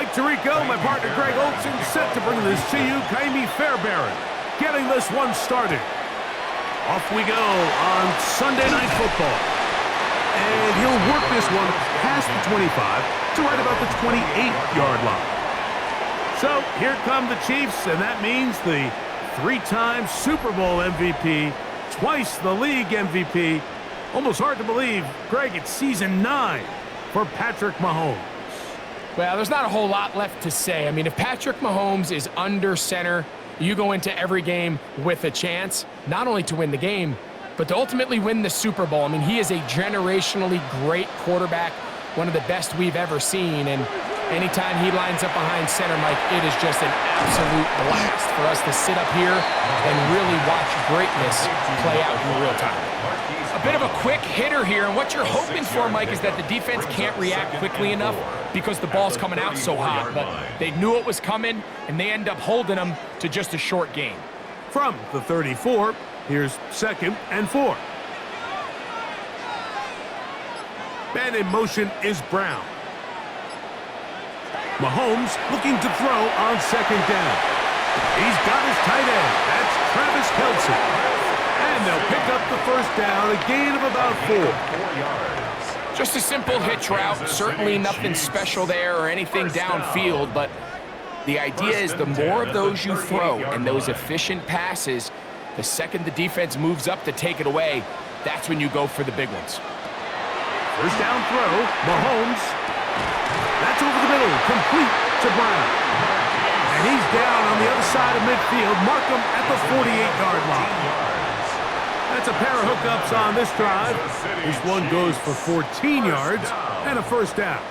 Mike Tirico, my partner Greg Olson, set to bring this to you. Kaimi Fairbairn getting this one started. Off we go on Sunday Night Football. And he'll work this one past the 25 to right about the 28-yard line. So here come the Chiefs, and that means the three-time Super Bowl MVP, twice the league MVP. Almost hard to believe, Greg, it's season 9 for Patrick Mahomes. Well, there's not a whole lot left to say. I mean, if Patrick Mahomes is under center, you go into every game with a chance, not only to win the game, but to ultimately win the Super Bowl. I mean, he is a generationally great quarterback, one of the best we've ever seen, and anytime he lines up behind center, Mike, it is just an absolute blast for us to sit up here and really watch greatness play out in real time. A bit of a quick hitter here, and what you're hoping for, Mike, is that the defense can't react quickly enough because the ball's coming out so hot. But they knew it was coming, and they end up holding them to just a short gain. From the 34, here's 2nd and 4. Man in motion is Brown. Mahomes looking to throw on 2nd down. He's got his tight end. That's Travis Kelce. And they'll pick up the first down, a gain of about 4. Just a simple hitch route. Certainly nothing special there or anything downfield, but the idea is the more of those you throw and those efficient passes, the second the defense moves up to take it away, that's when you go for the big ones. First down throw, Mahomes. That's over the middle, complete to Brown. And he's down on the other side of midfield. Mark him at the 48-yard line. That's a pair of hookups on this drive. This one goes for 14 yards and a first down.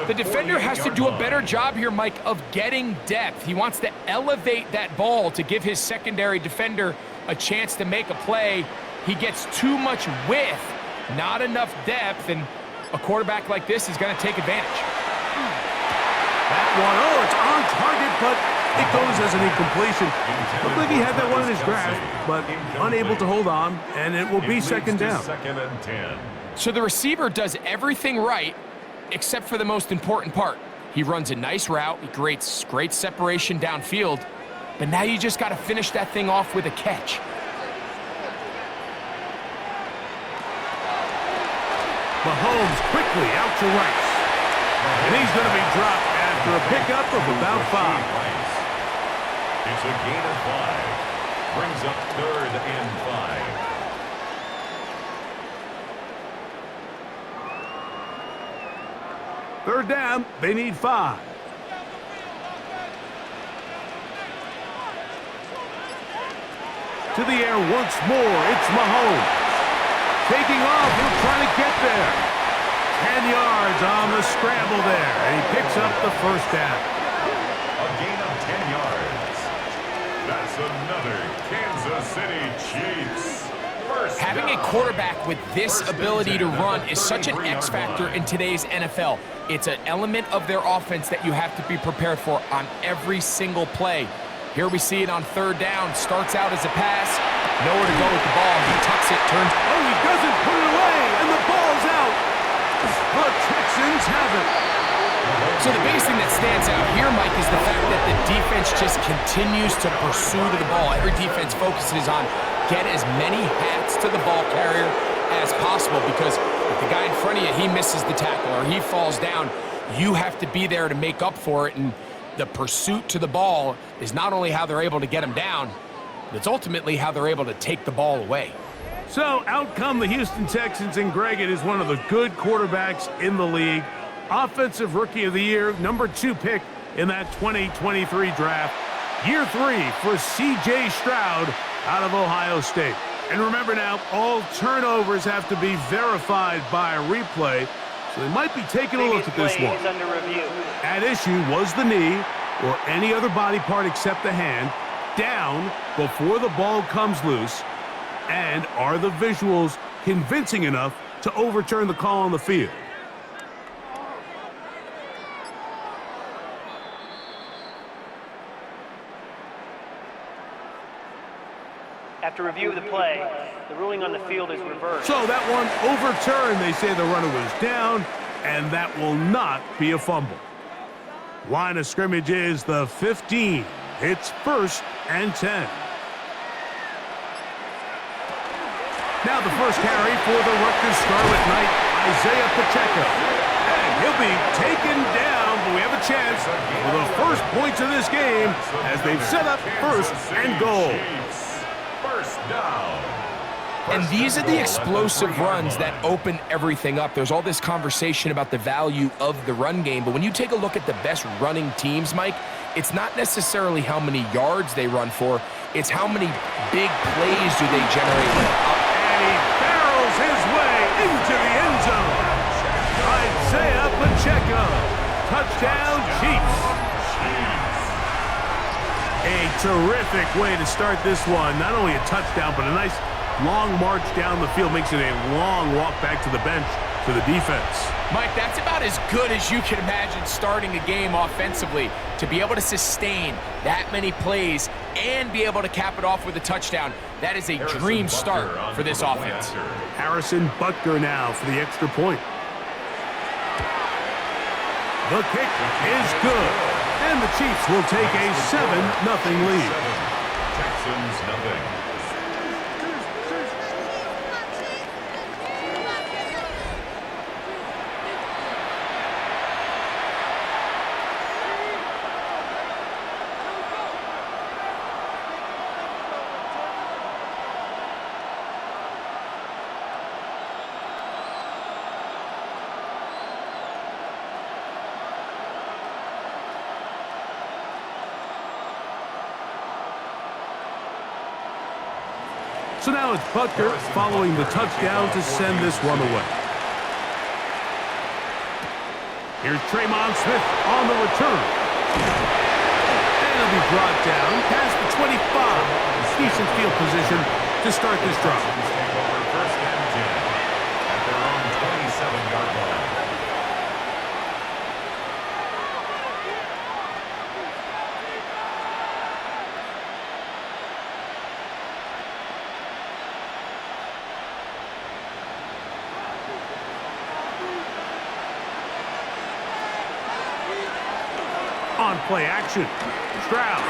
The defender has to do a better job here, Mike, of getting depth. He wants to elevate that ball to give his secondary defender a chance to make a play. He gets too much width, not enough depth, and a quarterback like this is going to take advantage. That one, it's on target, but it goes as an incompletion. Looked like he had that one in his grasp, but unable to hold on, and it will be 2nd down. 2nd and 10. So the receiver does everything right, except for the most important part. He runs a nice route, he creates great separation downfield, but now you just got to finish that thing off with a catch. Mahomes quickly out to Rice. And he's going to be dropped after a pickup of about 5. It's a gain of 5. Brings up 3rd and 5. 3rd down, they need 5. To the air once more, it's Mahomes. Taking off, he'll try to get there. 10 yards on the scramble there, and he picks up the first down. A gain of 10 yards. That's another Kansas City Chiefs. Having a quarterback with this ability to run is such an X factor in today's NFL. It's an element of their offense that you have to be prepared for on every single play. Here we see it on 3rd down. Starts out as a pass. Nowhere to go with the ball. He tucks it, turns. Oh, he doesn't put it away, and the ball's out. The Texans have it. So the biggest thing that stands out here, Mike, is the fact that the defense just continues to pursue to the ball. Every defense focuses on get as many hats to the ball carrier as possible, because if the guy in front of you, he misses the tackle or he falls down, you have to be there to make up for it. And the pursuit to the ball is not only how they're able to get him down, but it's ultimately how they're able to take the ball away. So out come the Houston Texans, and Greg, it is one of the good quarterbacks in the league. Offensive Rookie of the Year, number 2 pick in that 2023 draft. Year 3 for C.J. Stroud out of Ohio State. And remember now, all turnovers have to be verified by a replay, so they might be taking a look at this one. At issue was the knee, or any other body part except the hand, down before the ball comes loose, and are the visuals convincing enough to overturn the call on the field? After review of the play, the ruling on the field is reversed. So that one overturned. They say the runner was down, and that will not be a fumble. Line of scrimmage is the 15. It's 1st and 10. Now the first carry for the Rutgers Scarlet Knight, Isaiah Pacheco. And he'll be taken down, but we have a chance for the first points of this game as they've set up 1st and goal. First down. And these are the explosive runs that open everything up. There's all this conversation about the value of the run game, but when you take a look at the best running teams, Mike, it's not necessarily how many yards they run for, it's how many big plays do they generate. And he barrels his way into the end zone. Isaiah Pacheco, touchdown Chiefs. A terrific way to start this one. Not only a touchdown, but a nice long march down the field. Makes it a long walk back to the bench for the defense. Mike, that's about as good as you can imagine starting a game offensively. To be able to sustain that many plays and be able to cap it off with a touchdown, that is a dream start for this offense. Harrison Butker now for the extra point. The kick is good, and the Chiefs will take a 7-0 lead. Texans nothing. So now it's Butker following the touchdown to send this one away. Here's Tremon Smith on the return. And he'll be brought down past the 25. Decent field position to start this drive. First and 10 at their own 27-yard line. On play action, Stroud.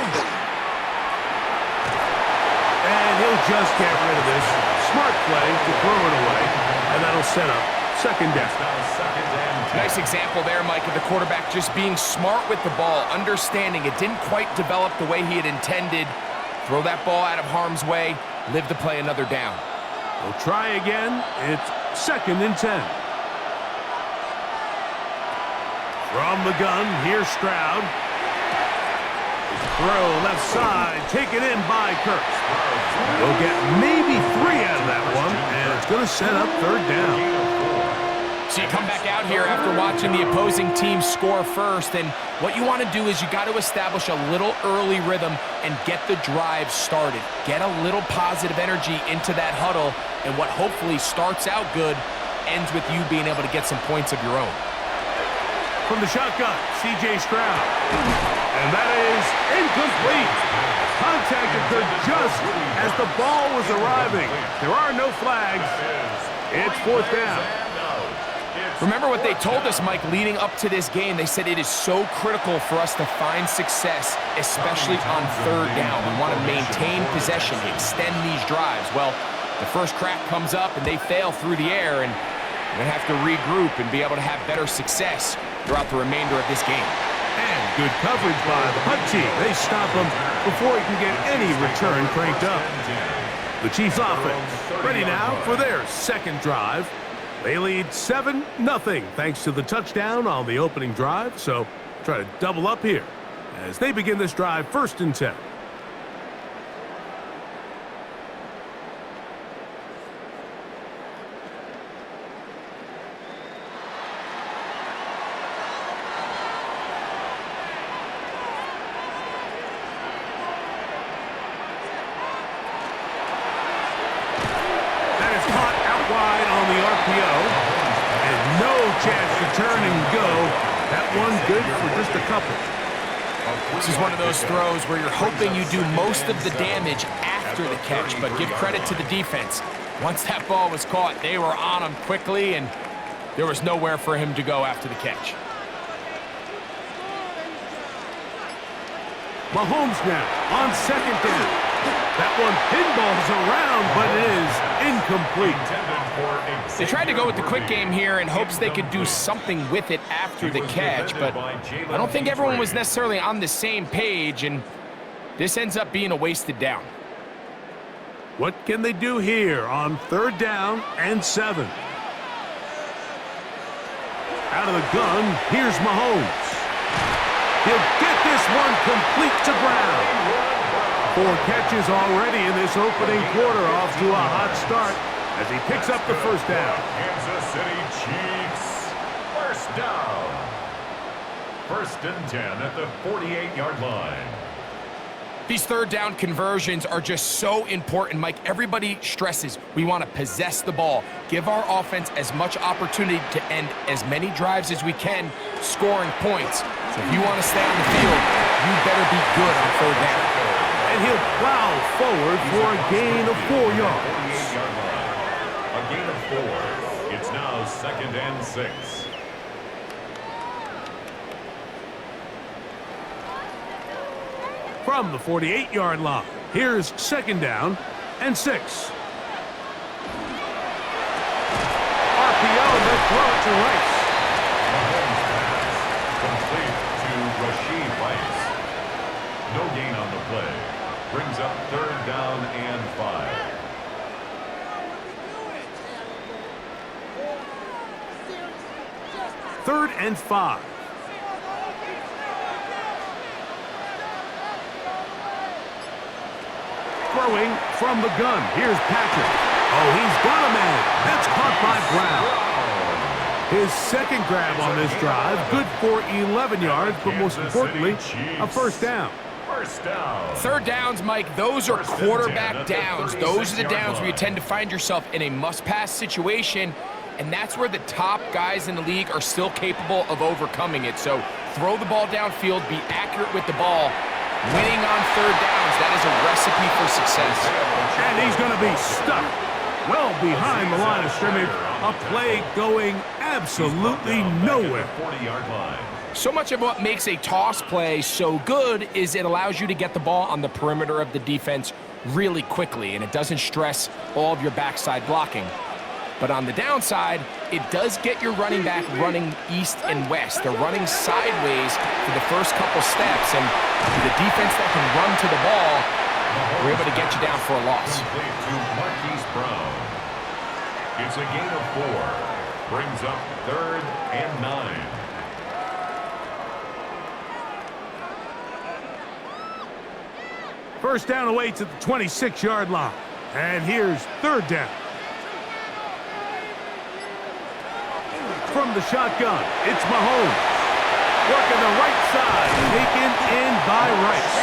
And he'll just get rid of this. Smart play to throw it away, and that'll set up 2nd down. Nice example there, Mike, of the quarterback just being smart with the ball, understanding it didn't quite develop the way he had intended. Throw that ball out of harm's way, live to play another down. We'll try again. It's 2nd and 10. From the gun, here's Stroud. Throw left side, taken in by Kurtz. He'll get maybe 3 out of that one, and it's going to set up 3rd down. So you come back out here after watching the opposing team score first, and what you want to do is you got to establish a little early rhythm and get the drive started. Get a little positive energy into that huddle, and what hopefully starts out good ends with you being able to get some points of your own. From the shotgun, C.J. Stroud. And that is incomplete. Contact occurred just as the ball was arriving. There are no flags. It's 4th down. Remember what they told us, Mike, leading up to this game. They said it is so critical for us to find success, especially on 3rd down. We want to maintain possession, extend these drives. Well, the first crack comes up and they fail through the air, and we're going to have to regroup and be able to have better success throughout the remainder of this game. And good coverage by the punt team. They stop him before he can get any return cranked up. The Chiefs offense ready now for their 2nd drive. They lead 7-0 thanks to the touchdown on the opening drive. So try to double up here as they begin this drive 1st and 10. Chance to turn and go. That one good for just a couple. This is one of those throws where you're hoping you do most of the damage after the catch, but give credit to the defense. Once that ball was caught, they were on him quickly, and there was nowhere for him to go after the catch. Mahomes now on second down. That one pinballs around, but it is incomplete. They tried to go with the quick game here in hopes they could do something with it after the catch, but I don't think everyone was necessarily on the same page, and this ends up being a wasted down. What can they do here on third down and 7? Out of the gun, here's Mahomes. He'll get this one complete to Brown. 4 catches already in this opening quarter, off to a hot start as he picks up the first down. Kansas City Chiefs, first down. 1st and 10 at the 48-yard line. These third down conversions are just so important, Mike. Everybody stresses we want to possess the ball, give our offense as much opportunity to end as many drives as we can, scoring points. So if you want to stay on the field, you better be good on third down. And he'll plow forward for a gain of 4 yards. 48-yard line. A gain of 4. It's now 2nd and 6. From the 48-yard line, here's 2nd down and 6. RPO, they'll throw it to Rice. Mahomes pass. Complete to Rashid Rice. No gain on the play. Brings up 3rd down and 5. Third and 5. Throwing from the gun. Here's Patrick. Oh, he's got a man. That's caught by Brown. His second grab on this drive. Good for 11 yards, but most importantly, a first down. First down. Third downs, Mike, those are quarterback downs. Those are the downs where you tend to find yourself in a must-pass situation, and that's where the top guys in the league are still capable of overcoming it. So throw the ball downfield, be accurate with the ball. Winning on third downs, that is a recipe for success. And he's going to be stuck well behind the line of scrimmage. A play going absolutely nowhere. 40-yard line. So much of what makes a toss play so good is it allows you to get the ball on the perimeter of the defense really quickly, and it doesn't stress all of your backside blocking. But on the downside, it does get your running back running east and west. They're running sideways for the first couple steps, and the defense that can run to the ball, we're able to get you down for a loss. Complete to Marquise Brown. It's a gain of 4. Brings up 3rd and 9. First down away to the 26-yard line. And here's 3rd down. From the shotgun, it's Mahomes. Working the right side, taken in by Rice.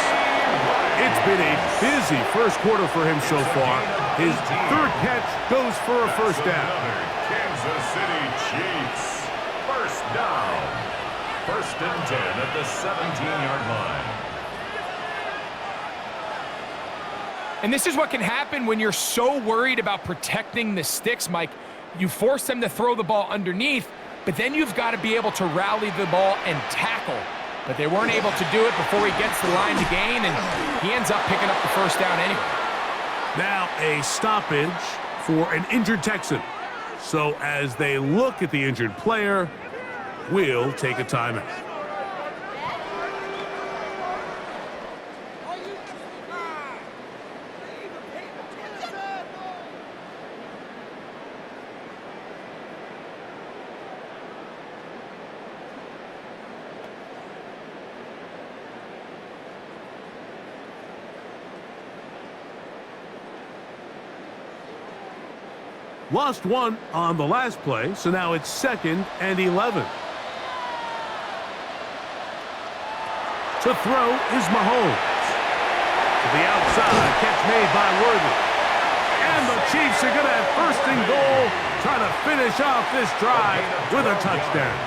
It's been a busy first quarter for him so far. His 3rd catch goes for a first down. Kansas City Chiefs. First down. 1st and 10 at the 17-yard line. And this is what can happen when you're so worried about protecting the sticks, Mike. You force them to throw the ball underneath, but then you've got to be able to rally the ball and tackle. But they weren't able to do it before he gets the line to gain, and he ends up picking up the first down anyway. Now a stoppage for an injured Texan. So as they look at the injured player, we'll take a timeout. Lost one on the last play, so now it's 2nd and 11. To throw is Mahomes. To the outside, catch made by Worthy. And the Chiefs are going to have 1st and goal, trying to finish off this drive with a touchdown.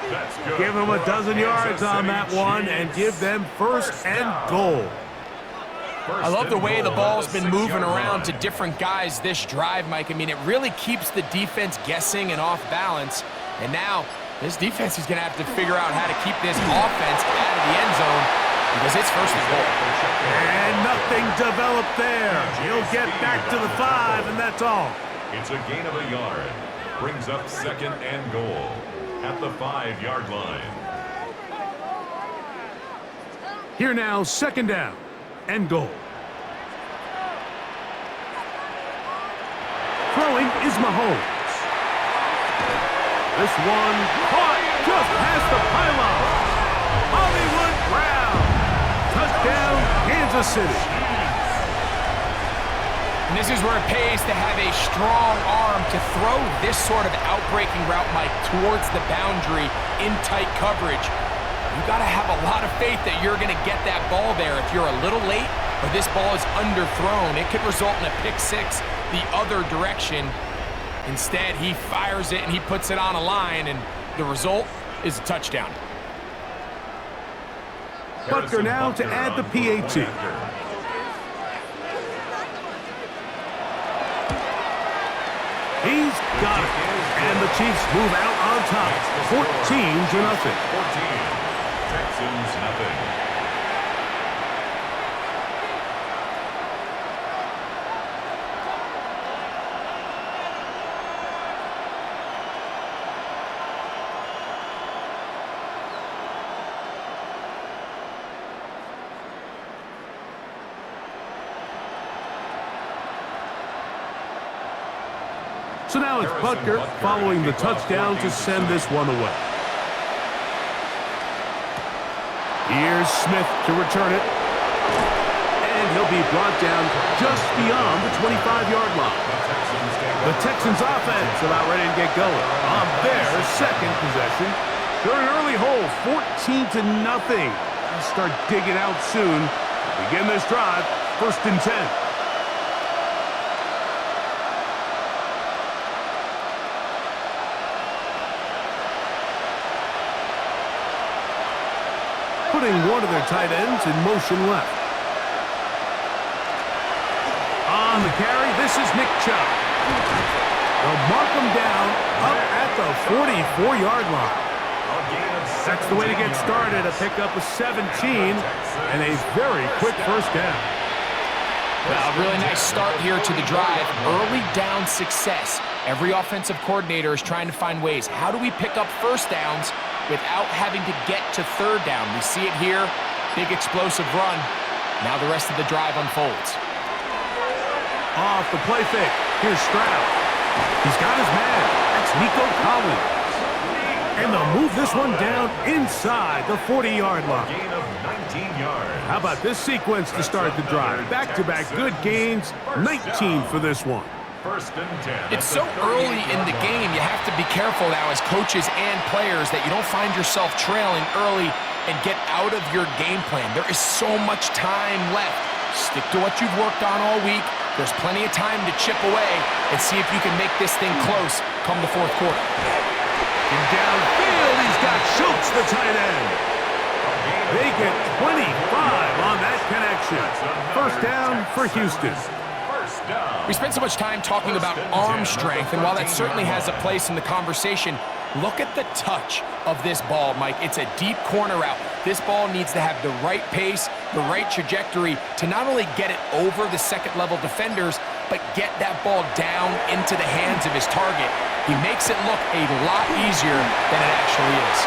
That's good. Give them a dozen yards on that one and give them 1st and goal. I love the way the ball's been moving around to different guys this drive, Mike. I mean, it really keeps the defense guessing and off balance. And now this defense is going to have to figure out how to keep this offense out of the end zone because it's first and goal. And nothing developed there. He'll get back to the 5, and that's all. It's a gain of a yard. Brings up second and goal at the 5-yard line. Here now, second down and goal. Throwing is Mahomes. This one caught just past the pylon. Hollywood Brown. Touchdown, Kansas City. And this is where it pays to have a strong arm to throw this sort of outbreaking route, Mike, towards the boundary in tight coverage. You got to have a lot of faith that you're going to get that ball there. If you're a little late or this ball is underthrown, it could result in a pick six the other direction. Instead, he fires it and he puts it on a line, and the result is a touchdown. Butker now to add the PAT. He's got it. And the Chiefs move out on top, 14-0. 14. Texans nothing. So now it's Butker following the touchdown to send this one away. Here's Smith to return it. And he'll be brought down just beyond the 25-yard line. The Texans offense about ready to get going on their second possession. They're an early hole, 14-0. They'll start digging out soon. Begin this drive, 1st and 10. Putting one of their tight ends in motion left. On the carry, this is Nick Chubb. They'll mark him down up at the 44-yard line. That's the way to get started, a pickup of 17 and a very quick first down. Well, a really nice start here to the drive. Early down success. Every offensive coordinator is trying to find ways. How do we pick up first downs without having to get to third down? We see it here. Big explosive run. Now the rest of the drive unfolds. Off the play fake. Here's Stroud. He's got his man. That's Nico Collins. And they'll move this one down inside the 40-yard line. Gain of 19 yards. How about this sequence to start the drive? Back-to-back good gains. 19 for this one. 1st and 10. It's so early in the game, you have to be careful now as coaches and players that you don't find yourself trailing early and get out of your game plan. There is so much time left. Stick to what you've worked on all week. There's plenty of time to chip away and see if you can make this thing close come the 4th quarter. And downfield, he's got Schultz, the tight end. They get 25 on that connection. 1st down for Houston. We spent so much time talking about arm strength, and while that certainly has a place in the conversation, look at the touch of this ball, Mike. It's a deep corner route. This ball needs to have the right pace, the right trajectory to not only get it over the second-level defenders, but get that ball down into the hands of his target. He makes it look a lot easier than it actually is.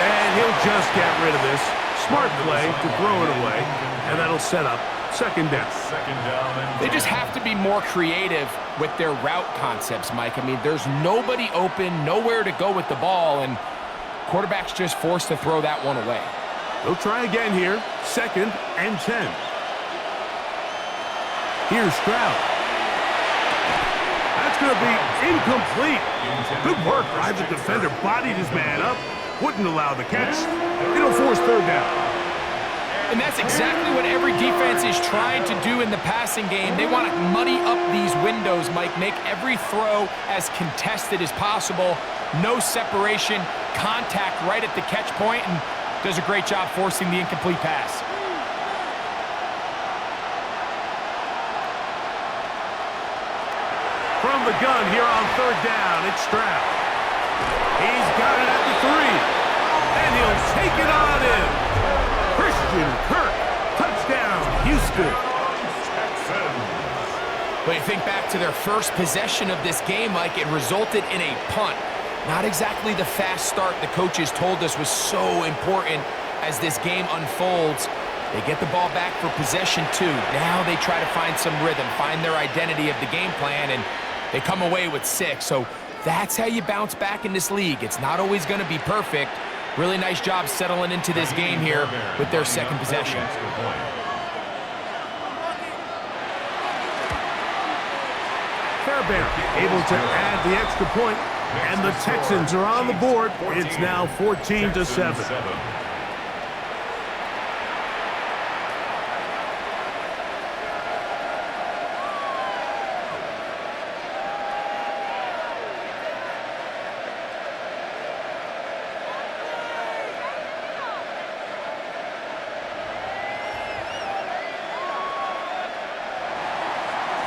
And he'll just get rid of this. Smart play to throw it away, and that'll set up 2nd down. 2nd down and They just have to be more creative with their route concepts, Mike. I mean, there's nobody open, nowhere to go with the ball, and quarterback's just forced to throw that one away. They'll try again here. 2nd and 10. Here's Stroud. That's going to be incomplete. Good work by the defender. Bodied his man up. Wouldn't allow the catch. It'll force 3rd down. And that's exactly what every defense is trying to do in the passing game. They want to muddy up these windows, Mike, make every throw as contested as possible. No separation, contact right at the catch point, and does a great job forcing the incomplete pass. From the gun here on 3rd down, it's Stroud. He's got it at the 3. And he'll take it on in. Christian Kirk Houston. But you think back to their first possession of this game, Mike, it resulted in a punt. Not exactly the fast start the coaches told us was so important as this game unfolds. They get the ball back for possession 2. Now they try to find some rhythm, find their identity of the game plan, and they come away with 6. So that's how you bounce back in this league. It's not always going to be perfect. Really nice job settling into this game here with their second possession. Fairbairn able to add the extra point, and the Texans are on the board. It's now 14-7.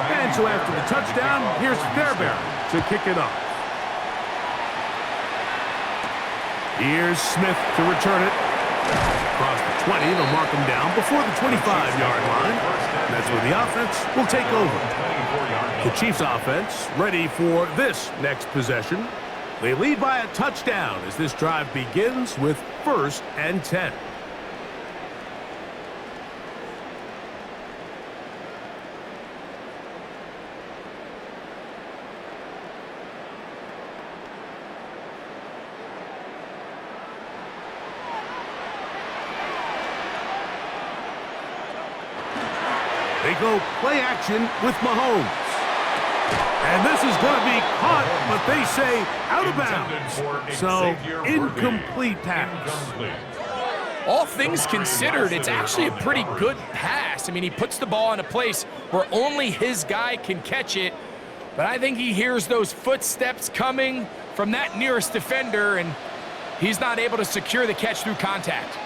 And so after the touchdown, here's Fairbairn to kick it off. Here's Smith to return it. Across the 20, they'll mark him down before the 25-yard line. That's where the offense will take over. The Chiefs offense ready for this next possession. They lead by a touchdown as this drive begins with 1st and 10. They go play action with Mahomes. And this is going to be caught, but they say out of bounds. So, incomplete pass. All things considered, it's actually a pretty good pass. I mean, he puts the ball in a place where only his guy can catch it. But I think he hears those footsteps coming from that nearest defender, and he's not able to secure the catch through contact.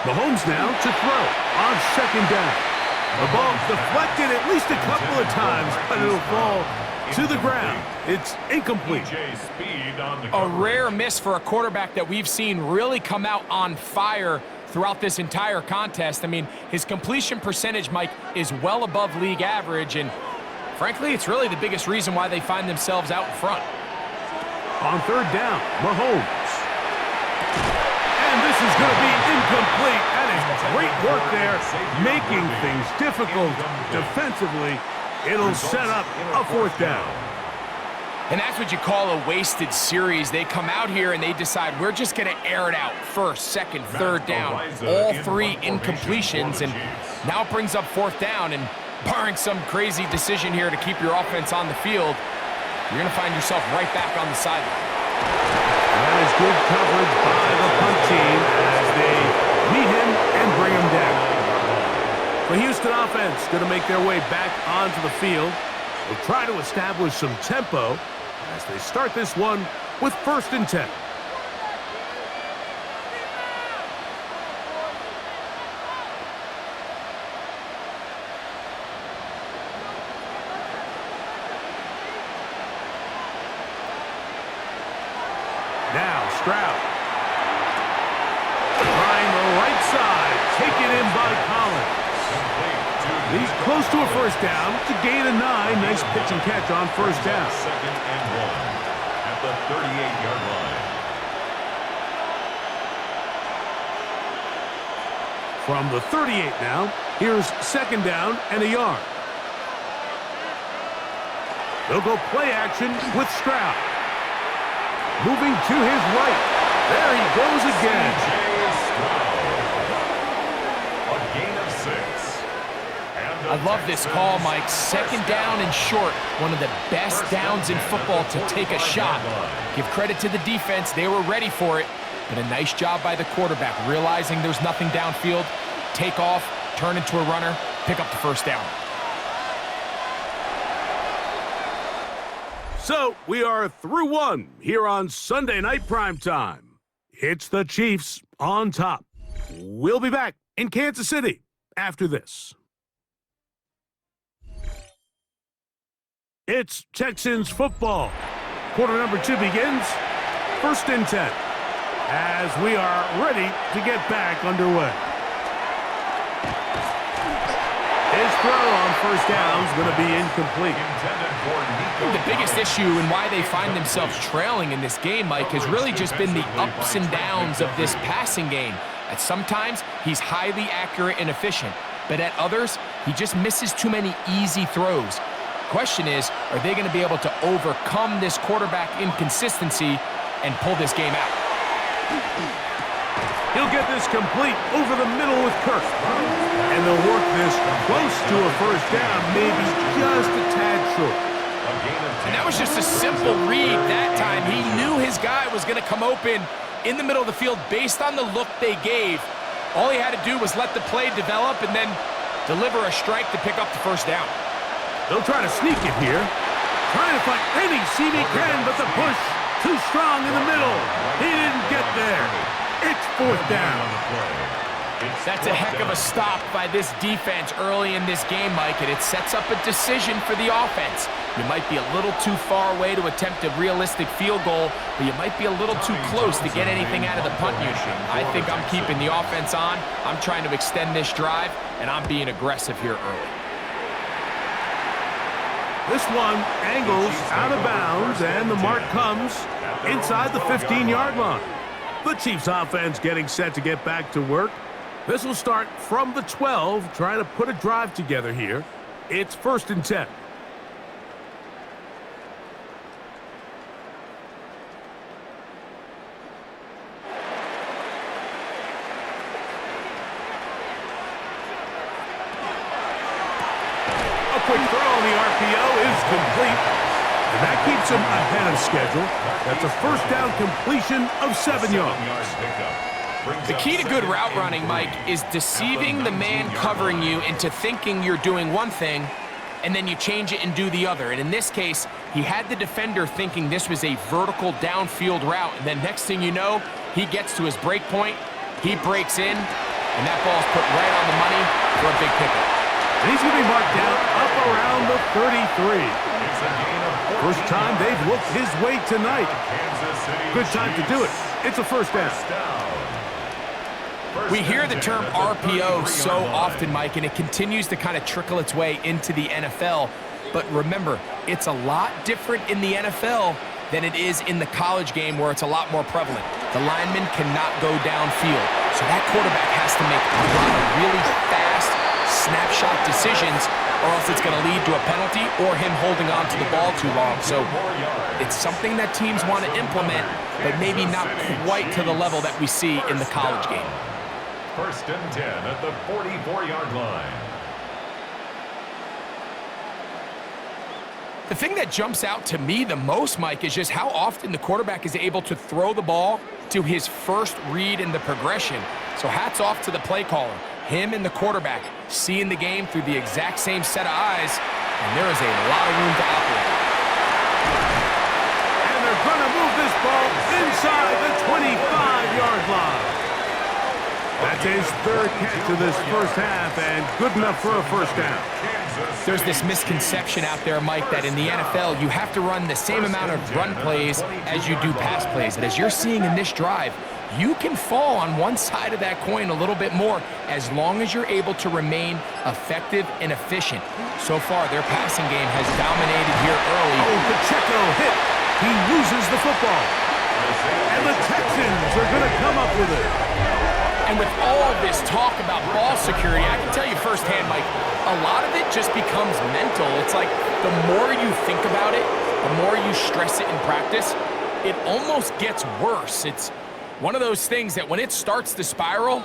Mahomes now to throw on 2nd down. The ball deflected at least a couple of times, but it'll fall to the ground. It's incomplete. A rare miss for a quarterback that we've seen really come out on fire throughout this entire contest. I mean, his completion percentage, Mike, is well above league average, and frankly, it's really the biggest reason why they find themselves out in front. On 3rd down, Mahomes. And this is going to be incomplete. That is great work there, making things difficult defensively. It'll set up a 4th down. And that's what you call a wasted series. They come out here and they decide we're just going to air it out. 1st, 2nd, 3rd down. All 3 incompletions, and now it brings up 4th down. And barring some crazy decision here to keep your offense on the field, you're going to find yourself right back on the sideline. That is good coverage by the punt team as they meet him and bring him down. The Houston offense going to make their way back onto the field. They'll try to establish some tempo as they start this one with 1st and 10. Now Stroud. Trying the right side. Taken in by Collins. He's close to a 1st down. To gain a 9. Nice pitch and catch on 1st down. 2nd and 1 at the 38-yard line. From the 38 now, here's 2nd down and a yard. They'll go play action with Stroud. Moving to his right. There he goes again. A gain of 6. I love this call, Mike. 2nd down and short. One of the best downs in football to take a shot. Give credit to the defense. They were ready for it. But a nice job by the quarterback, realizing there's nothing downfield. Take off, turn into a runner, pick up the 1st down. So, we are through one here on Sunday Night Primetime. It's the Chiefs on top. We'll be back in Kansas City after this. It's Texans football. Quarter number 2 begins. 1st and 10. As we are ready to get back underway. throw on first down is going to be incomplete. The biggest issue and why they find themselves trailing in this game, Mike, has really just been the ups and downs of this passing game. At sometimes, he's highly accurate and efficient, but at others, he just misses too many easy throws. Question is, are they going to be able to overcome this quarterback inconsistency and pull this game out? He'll get this complete over the middle with Kirk. And they'll work this close to a first down, maybe just a tad short. And that was just a simple read that time. He knew his guy was going to come open in the middle of the field based on the look they gave. All he had to do was let the play develop and then deliver a strike to pick up the first down. They'll try to sneak it here. Trying to find any seam he can, but the push too strong in the middle. He didn't get there. It's fourth down. That's a heck of a stop by this defense early in this game, Mike, and it sets up a decision for the offense. You might be a little too far away to attempt a realistic field goal, but you might be a little too close to get anything out of the punt unit. I think I'm keeping the offense on. I'm trying to extend this drive, and I'm being aggressive here early. This one angles out of bounds, and the mark comes inside the 15-yard line. The Chiefs offense getting set to get back to work. This will start from the 12, trying to put a drive together here. It's 1st and 10. A quick throw on the RPO is complete. And that keeps him ahead of schedule. That's a first down completion of 7 yards. The key to good route running, Mike, is deceiving the man covering you into thinking you're doing one thing, and then you change it and do the other. And in this case, he had the defender thinking this was a vertical downfield route, and then next thing you know, he gets to his break point, he breaks in, and that ball's put right on the money for a big pickup. And he's going to be marked down up around the 33. First time they've looked his way tonight. Good time to do it. It's a first down. We hear the term RPO so often, Mike, and it continues to kind of trickle its way into the NFL. But remember, it's a lot different in the NFL than it is in the college game where it's a lot more prevalent. The lineman cannot go downfield. So that quarterback has to make a lot of really fast snapshot decisions, or else it's going to lead to a penalty or him holding on to the ball too long. So it's something that teams want to implement, but maybe not quite to the level that we see in the college game. 1st and 10 at the 44-yard line. The thing that jumps out to me the most, Mike, is just how often the quarterback is able to throw the ball to his first read in the progression. So hats off to the play caller. Him and the quarterback seeing the game through the exact same set of eyes, and there is a lot of room to operate. And they're going to move this ball inside the 25-yard line. That's his 3rd catch of this first half, and good enough for a first down. There's this misconception out there, Mike, that in the NFL you have to run the same amount of run plays as you do pass plays. And as you're seeing in this drive, you can fall on one side of that coin a little bit more as long as you're able to remain effective and efficient. So far, their passing game has dominated here early. Oh, Pacheco hit. He loses the football. And the Texans are going to come up with it. And with all this talk about ball security, I can tell you firsthand, Mike, a lot of it just becomes mental. It's like the more you think about it, the more you stress it in practice, it almost gets worse. It's one of those things that when it starts to spiral,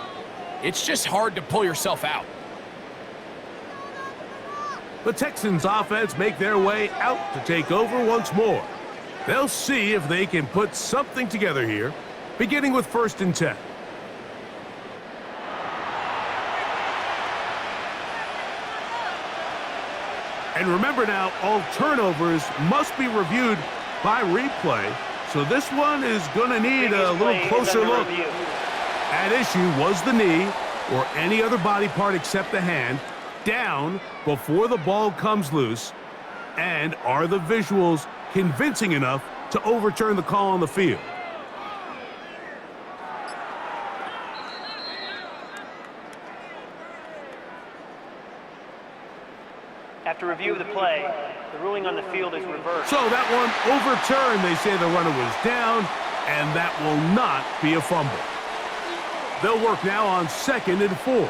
it's just hard to pull yourself out. The Texans offense make their way out to take over once more. They'll see if they can put something together here, beginning with 1st and 10. And remember now, all turnovers must be reviewed by replay. So this one is going to need a little closer look. At issue was the knee, or any other body part except the hand, down before the ball comes loose. And are the visuals convincing enough to overturn the call on the field? After review of the play, the ruling on the field is reversed. So that one overturned. They say the runner was down, and that will not be a fumble. They'll work now on 2nd and 4.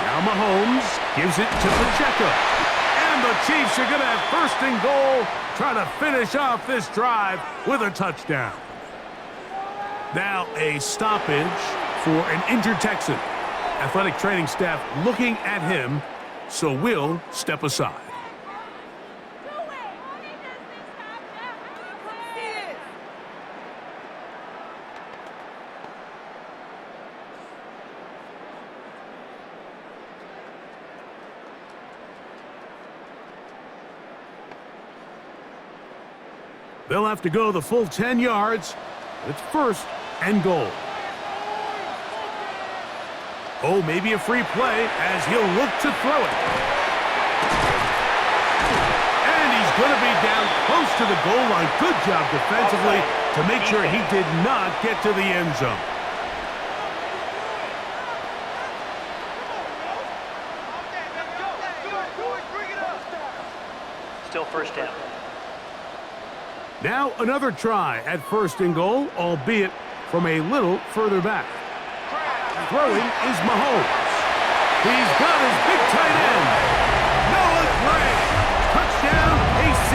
Now Mahomes gives it to Pacheco. And the Chiefs are going to have 1st and goal, trying to finish off this drive with a touchdown. Now a stoppage for an injured Texan. Athletic training staff looking at him, so we'll step aside. They'll have to go the full 10 yards. It's 1st and goal. Oh, maybe a free play as he'll look to throw it. And he's going to be down close to the goal line. Good job defensively to make sure he did not get to the end zone. Still 1st down. Now another try at 1st and goal, albeit from a little further back. Throwing is Mahomes. He's got his big tight end. Noah Gray. Touchdown, KC.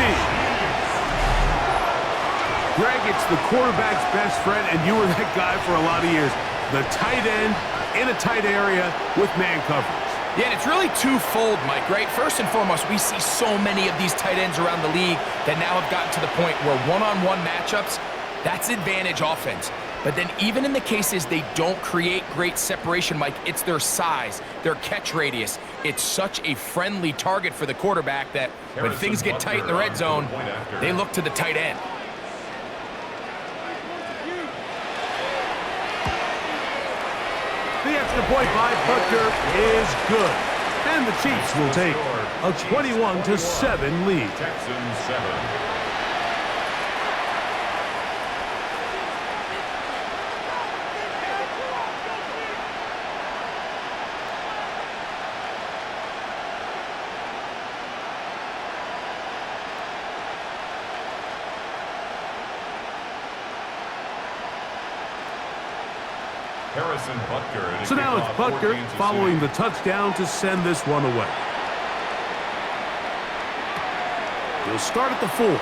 Greg, it's the quarterback's best friend, and you were that guy for a lot of years. The tight end in a tight area with man coverage. Yeah, and it's really twofold, Mike, right? First and foremost, we see so many of these tight ends around the league that now have gotten to the point where one-on-one matchups, that's advantage offense. But then even in the cases they don't create great separation, Mike, it's their size, their catch radius. It's such a friendly target for the quarterback that when things get tight in the red zone, they look to the tight end. The extra point by Butker is good. And the Chiefs will take a 21-7 lead. Texans 7. So now it's Butker following the touchdown to send this one away. He'll start at the 4.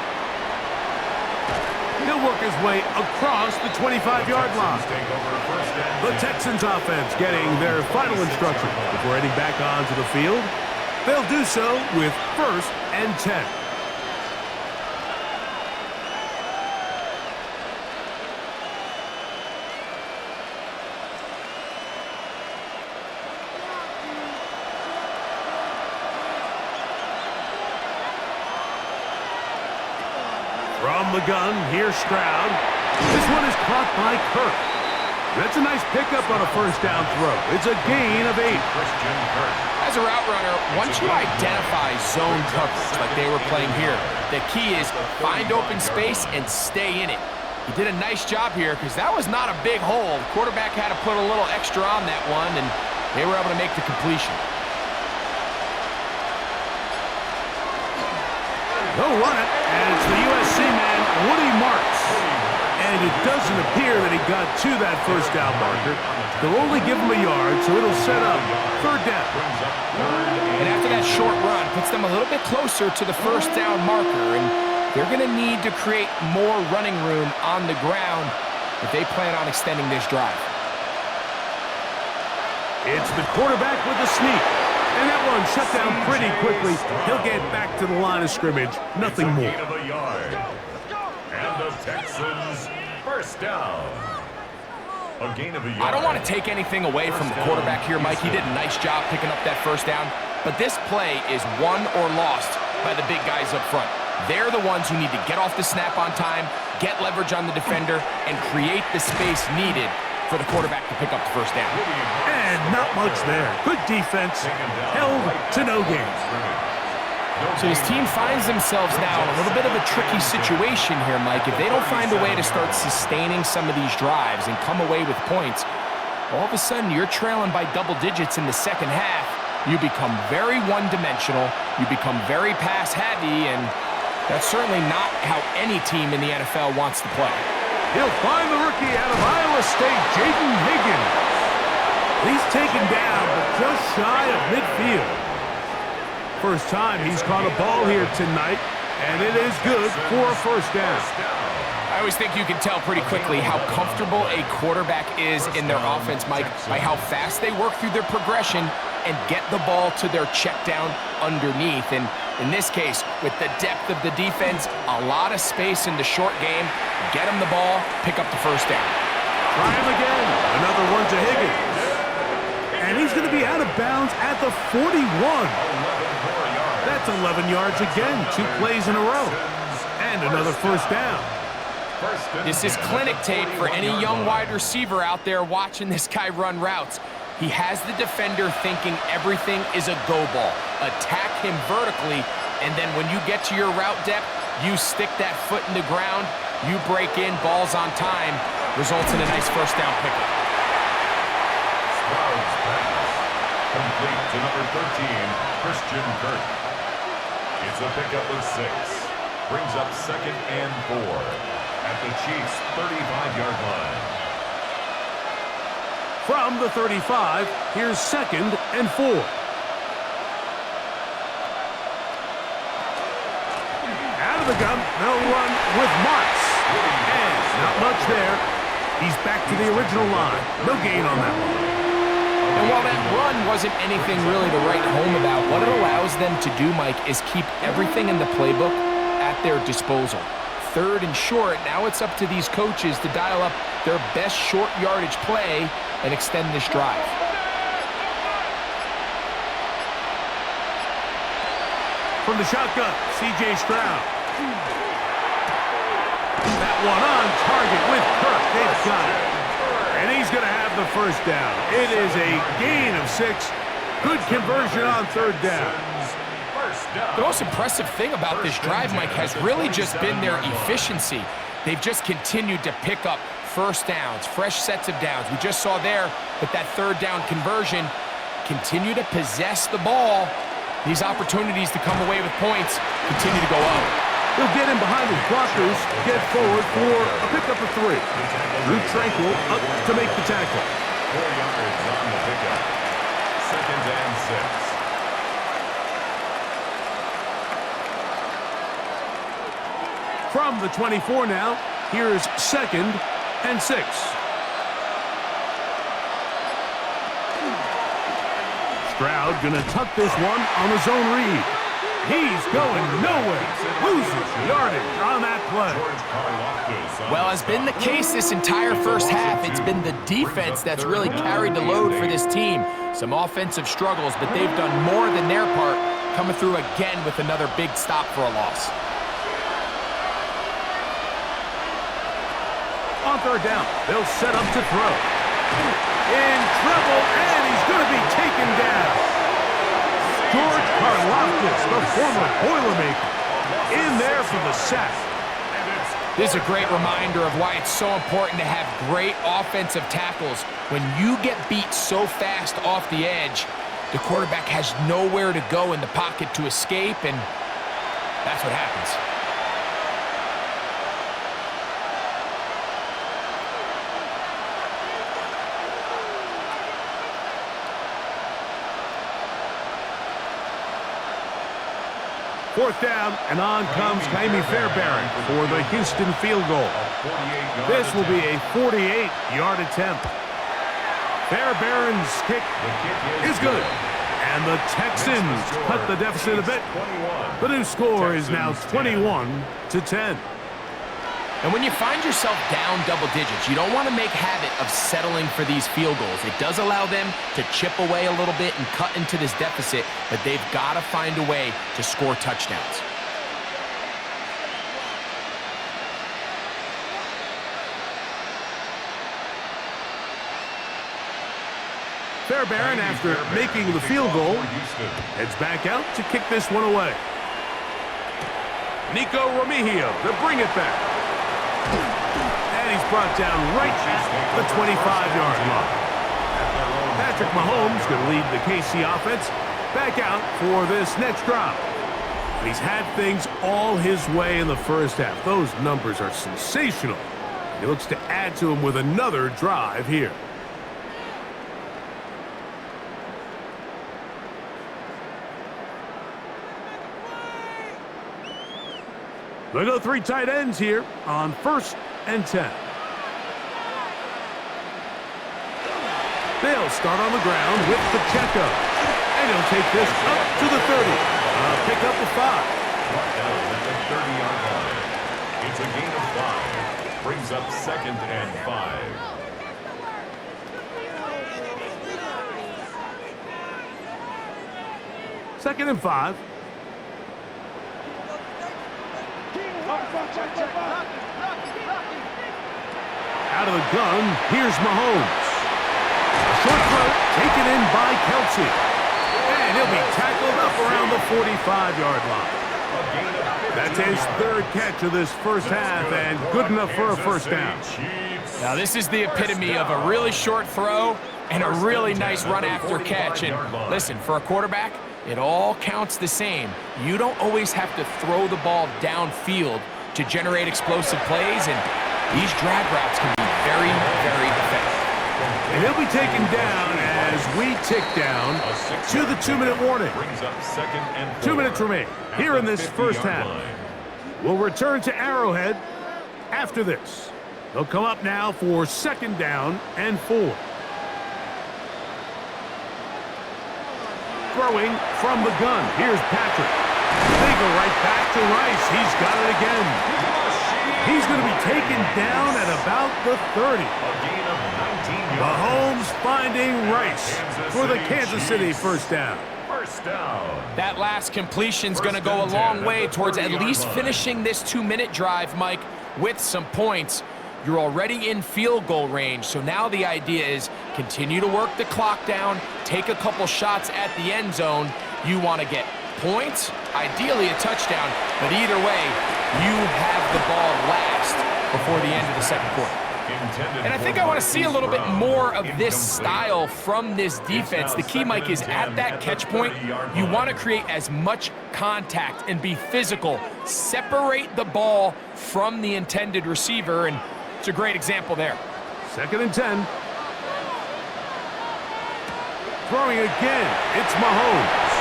He'll work his way across the 25-yard line. The Texans offense getting their final instruction before heading back onto the field. They'll do so with 1st and 10. From the gun, here's Stroud. This one is caught by Kirk. That's a nice pickup on a 1st down throw. It's a gain of 8. As a route runner, once you identify zone coverage like they were playing here, the key is find open space and stay in it. He did a nice job here because that was not a big hole. The quarterback had to put a little extra on that one, and they were able to make the completion. They'll run it, and it's the USC man, Woody Marks. And it doesn't appear that he got to that 1st down marker. They'll only give him a yard, so it'll set up 3rd down. And after that short run, puts them a little bit closer to the 1st down marker, and they're going to need to create more running room on the ground if they plan on extending this drive. It's the quarterback with the sneak. And that one shut down pretty quickly. He'll get back to the line of scrimmage. Nothing more. And the Texans 1st down. A gain of a yard. I don't want to take anything away from the quarterback here, Mike. He did a nice job picking up that 1st down. But this play is won or lost by the big guys up front. They're the ones who need to get off the snap on time, get leverage on the defender, and create the space needed for the quarterback to pick up the 1st down. And not much there. Good defense. Held to no gain. So his team finds themselves now in a little bit of a tricky situation here, Mike. If they don't find a way to start sustaining some of these drives and come away with points, all of a sudden you're trailing by double digits in the second half. You become very one-dimensional, you become very pass-heavy, and that's certainly not how any team in the NFL wants to play. He'll find the rookie out of Iowa State, Jaden Higgins. He's taken down, but just shy of midfield. First time he's caught a ball here tonight, and it is good for a first down. I always think you can tell pretty quickly how comfortable a quarterback is in their offense, Mike, by how fast they work through their progression and get the ball to their check down underneath. And in this case, with the depth of the defense, a lot of space in the short game, get him the ball, pick up the first down. Try him again. Another one to Higgins. And he's going to be out of bounds at the 41. That's 11 yards again, 2 plays in a row. And another first down. This is clinic tape for any young wide receiver out there watching this guy run routes. He has the defender thinking everything is a go ball. Attack him vertically, and then when you get to your route depth, you stick that foot in the ground, you break in, balls on time, results in a nice first down pickup. Stroud's pass. Complete to number 13, Christian Kirk. It's a pickup of 6. Brings up 2nd and 4. At the Chiefs' 35-yard line. From the 35, here's 2nd and 4. Out of the gun, they'll run with Marks. And not much there. He's back to the original line. No gain on that one. And while that run wasn't anything really to write home about, what it allows them to do, Mike, is keep everything in the playbook at their disposal. 3rd and short, now it's up to these coaches to dial up their best short yardage play and extend this drive. From the shotgun, C.J. Stroud. That one on target with Kirk. They've got it. And he's going to have the first down. It is a gain of 6. Good conversion on 3rd down. The most impressive thing about this drive, Mike, has really just been their efficiency. They've just continued to pick up first downs, fresh sets of downs. We just saw there with that 3rd down conversion, continue to possess the ball. These opportunities to come away with points continue to go up. He'll get in behind his blockers, get forward for a pickup of 3. Drew Tranquil up to make the tackle. 4 yards on the pickup. 2nd and 6. From the 24 now, here's 2nd and 6. Stroud gonna tuck this one on his own read. He's going nowhere. Loses yardage on that play. Well, as been the case this entire first half, it's been the defense that's really carried the load for this team. Some offensive struggles, but they've done more than their part, coming through again with another big stop for a loss. On 3rd down, they'll set up to throw. In trouble, and he's going to be taken down. George Karlaftis, the former Boilermaker, in there for the sack. This is a great reminder of why it's so important to have great offensive tackles. When you get beat so fast off the edge, the quarterback has nowhere to go in the pocket to escape, and that's what happens. Fourth down, and on comes Kaimi Fairbairn for the Houston field goal. This will be a 48-yard attempt. Fairbairn's kick is good. And the Texans cut the deficit a bit. The new score is now 21-10. And when you find yourself down double digits, you don't want to make habit of settling for these field goals. It does allow them to chip away a little bit and cut into this deficit, but they've got to find a way to score touchdowns. Fairbairn, after making the field goal, heads back out to kick this one away. Nico Remigio to bring it back. And he's brought down right at the 25-yard line. Patrick Mahomes going to lead the KC offense back out for this next drive. He's had things all his way in the first half. Those numbers are sensational. He looks to add to them with another drive here. They go 3 tight ends here on 1st and 10. They'll start on the ground with Pacheco. And he'll take this up to the 30. Pick up the 5. Brought down at the 30-yard line. It's a gain of 5. Brings up 2nd and 5. Second and 5. Out of the gun, here's Mahomes. A short throw taken in by Kelsey. And he'll be tackled up around the 45-yard line. That's his 3rd catch of this first half, and good enough for a first down. Now this is the epitome of a really short throw and a really nice run after catch. And listen, for a quarterback, it all counts the same. You don't always have to throw the ball downfield to generate explosive plays, and these drag routes can be very, very effective. And he'll be taken down as we tick down to the 2-minute warning. 2 minutes remain here in this first half. We'll return to Arrowhead after this. They'll come up now for 2nd down and 4. Throwing from the gun. Here's Patrick. They go right back to Rice. He's got it again. He's going to be taken down at about the 30. Mahomes finding Rice for the Kansas City first down. That last completion's going to go a long way towards at least finishing this 2-minute drive, Mike, with some points. You're already in field goal range, so now the idea is continue to work the clock down, take a couple shots at the end zone. You want to get points, ideally a touchdown, but either way, you have the ball last before the end of the 2nd quarter. And I think I want to see a little bit more of this style from this defense. The key, Mike, is at that catch point, you want to create as much contact and be physical. Separate the ball from the intended receiver, and it's a great example there. 2nd and 10. Throwing again, it's Mahomes.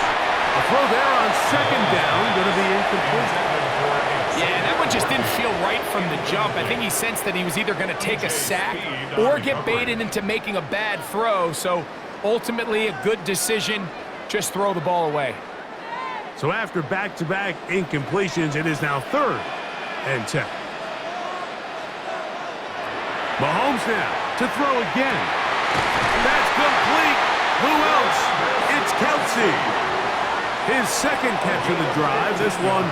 A throw there on 2nd down, going to be incomplete. Yeah, that one just didn't feel right from the jump. I think he sensed that he was either going to take a sack or get baited into making a bad throw. So ultimately a good decision, just throw the ball away. So after back-to-back incompletions, it is now 3rd and 10. Mahomes now to throw again. That's complete. Who else? It's Kelsey. His 2nd catch of the drive. This one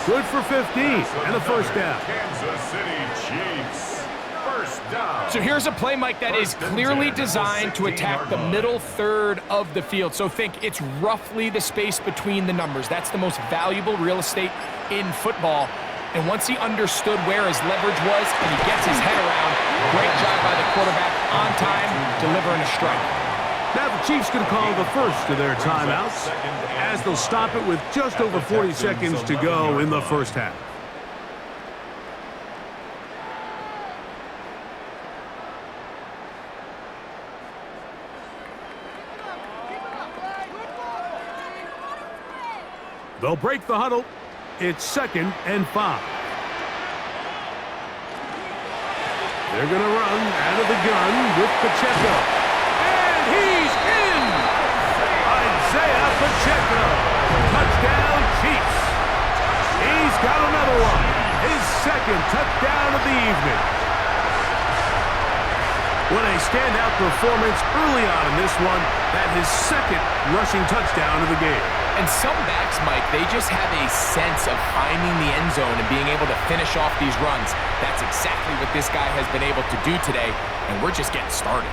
good for 15 and a first down. Kansas City Chiefs. First down. So here's a play, Mike, that is clearly designed to attack the middle 3rd of the field. So think it's roughly the space between the numbers. That's the most valuable real estate in football. And once he understood where his leverage was and he gets his head around, great job by the quarterback on time, delivering a strike. Now the Chiefs going to call the first of their timeouts as they'll stop it with just over 40 seconds to go in the first half. They'll break the huddle. It's 2nd and 5. They're going to run out of the gun with Pacheco. And he's in! Isaiah Pacheco. Touchdown, Chiefs. He's got another one. His 2nd touchdown of the evening. What a standout performance early on in this one. That his 2nd rushing touchdown of the game. And some backs, Mike, they just have a sense of finding the end zone and being able to finish off these runs. That's exactly what this guy has been able to do today, and we're just getting started.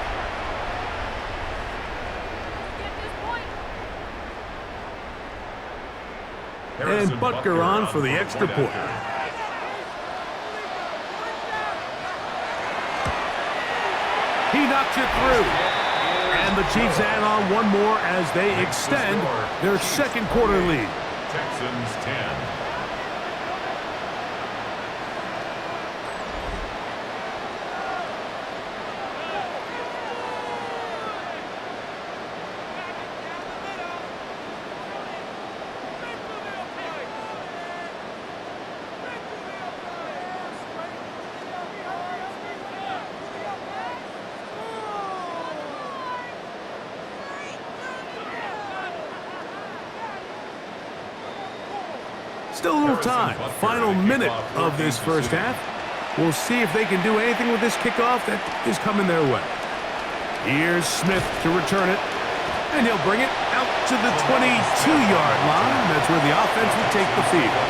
And Butker on for the extra point. He knocks it through. And And the Chiefs add on one more as they extend their second quarter lead. Texans 10. Still a little time. Final minute of this first half. We'll see if they can do anything with this kickoff that is coming their way. Here's Smith to return it. And he'll bring it out to the 22-yard line. That's where the offense will take the field.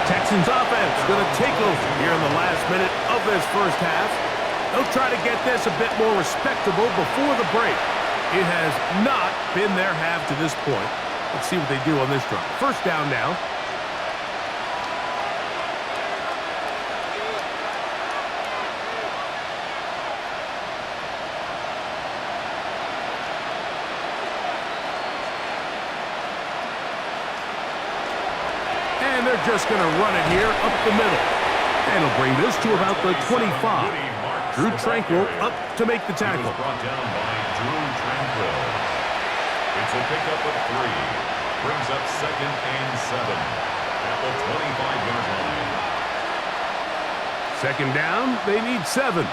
Texans offense going to take over here in the last minute of this first half. They'll try to get this a bit more respectable before the break. It has not been their half to this point. Let's see what they do on this drive. First down now. And they're just going to run it here up the middle. And he'll bring this to about the 25. Drew Tranquil up to make the tackle. Brought down by Drew Tranquil. It's a pickup of 3. Brings up 2nd and 7 at the 25-yard line. Second down, they need 7.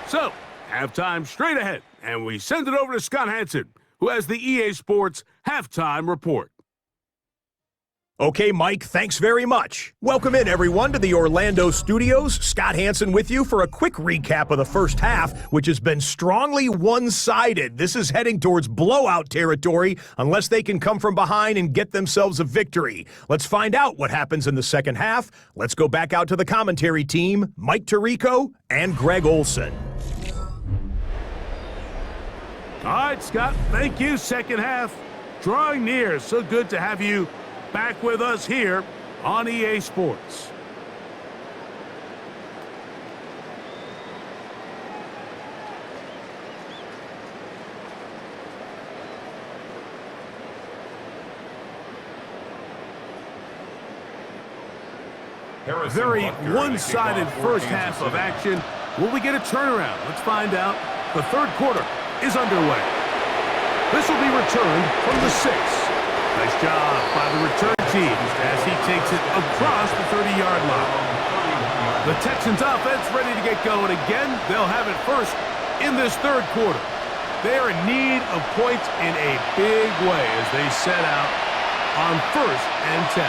So, halftime straight ahead, and we send it over to Scott Hansen, who has the EA Sports Halftime Report. Okay, Mike, thanks very much. Welcome in, everyone, to the Orlando studios. Scott Hansen with you for a quick recap of the first half, which has been strongly one-sided. This is heading towards blowout territory unless they can come from behind and get themselves a victory. Let's find out what happens in the second half. Let's go back out to the commentary team, Mike Tirico and Greg Olson. All right, Scott, thank you. Second half drawing near. So good to have you back with us here on EA Sports. Very one-sided first half of action. Will we get a turnaround? Let's find out. The third quarter is underway. This will be returned from the 6. Nice job by the return team as he takes it across the 30-yard line. The Texans offense ready to get going again. They'll have it first in this third quarter. They are in need of points in a big way as they set out on 1st and 10.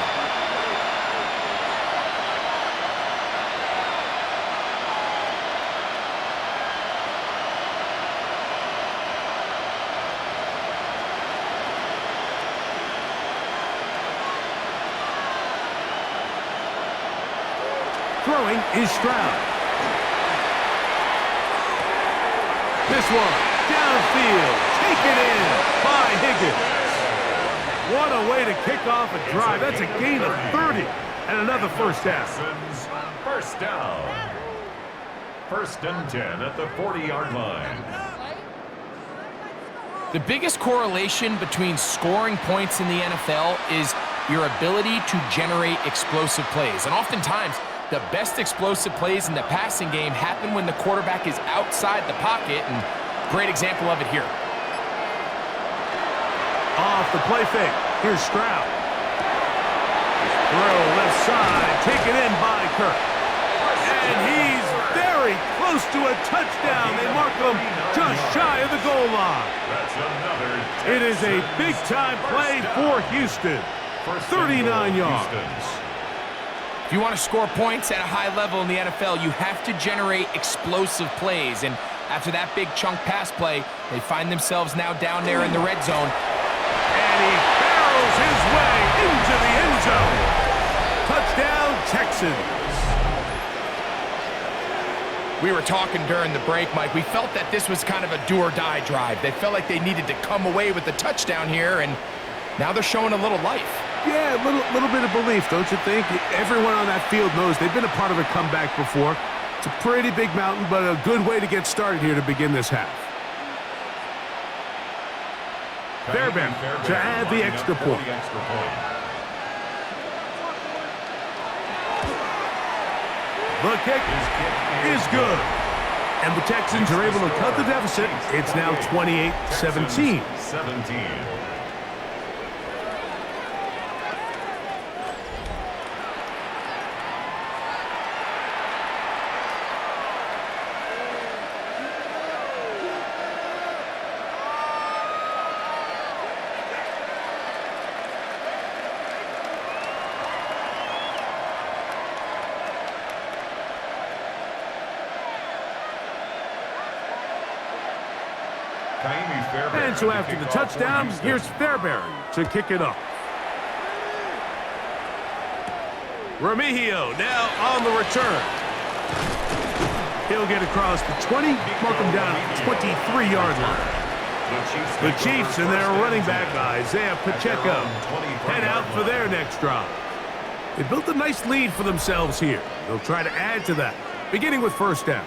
Throwing is Stroud. This one, downfield, taken in by Higgins. What a way to kick off a drive. That's a gain of 30 and another first down. First down. 1st and 10 at the 40-yard line. The biggest correlation between scoring points in the NFL is your ability to generate explosive plays. And oftentimes, the best explosive plays in the passing game happen when the quarterback is outside the pocket, and great example of it here. Off the play fake. Here's Stroud. Throw left side, taken in by Kirk. And he's very close to a touchdown. They mark him just shy of the goal line. That's another. It is a big-time play for Houston. 39 yards. If you want to score points at a high level in the NFL, you have to generate explosive plays. And after that big chunk pass play, they find themselves now down there in the red zone. And he barrels his way into the end zone. Touchdown, Texans. We were talking during the break, Mike. We felt that this was kind of a do-or-die drive. They felt like they needed to come away with the touchdown here, and now they're showing a little life. Yeah, a little bit of belief, don't you think? Everyone on that field knows they've been a part of a comeback before. It's a pretty big mountain, but a good way to get started here to begin this half. Fairbairn to add the extra point. The kick is good. And the Texans are able to cut the deficit. It's now 28-17. And so after the touchdown, here's Fairbairn to kick it up. Remigio now on the return. He'll get across the 20, mark him down at the 23-yard line. The Chiefs and their running back, Isaiah Pacheco, head out for their next drive. They built a nice lead for themselves here. They'll try to add to that, beginning with first down.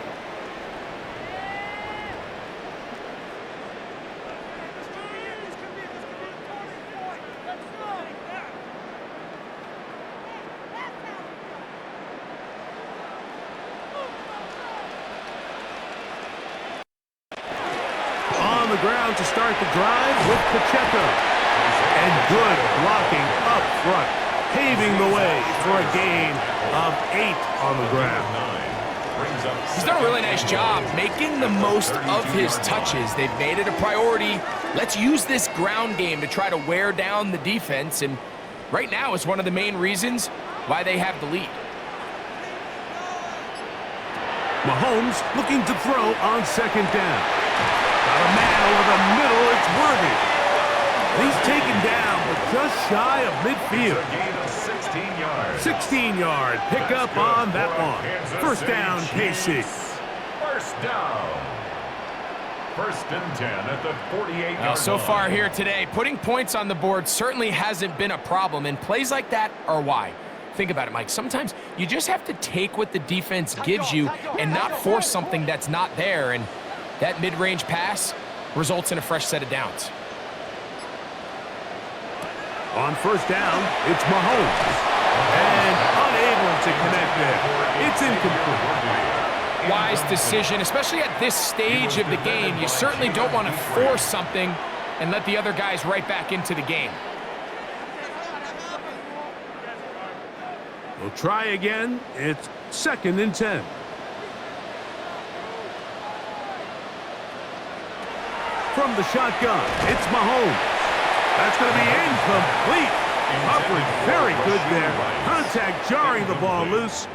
Ground to start the drive with Pacheco. And good blocking up front, paving the way for a gain of 8 on the ground. He's done a really nice job making the most of his touches. They've made it a priority. Let's use this ground game to try to wear down the defense, and right now it's one of the main reasons why they have the lead. Mahomes looking to throw on second down. Got a man over the middle, it's Worthy. He's taken down, but just shy of midfield. A gain of 16 yards. 16-yard pickup on that one. First down, KC. First down. First and 10 at the 48-yard line. So far here today, putting points on the board certainly hasn't been a problem, and plays like that are why. Think about it, Mike. Sometimes you just have to take what the defense gives you and not force something that's not there, and that mid-range pass results in a fresh set of downs. On first down, it's Mahomes. And unable to connect there. It's incomplete. Wise decision, especially at this stage of the game. You certainly don't want to force something and let the other guys right back into the game. We'll try again. It's second and 10. From the shotgun, it's Mahomes. That's going to be incomplete. Coverage very good there. Contact jarring the ball loose.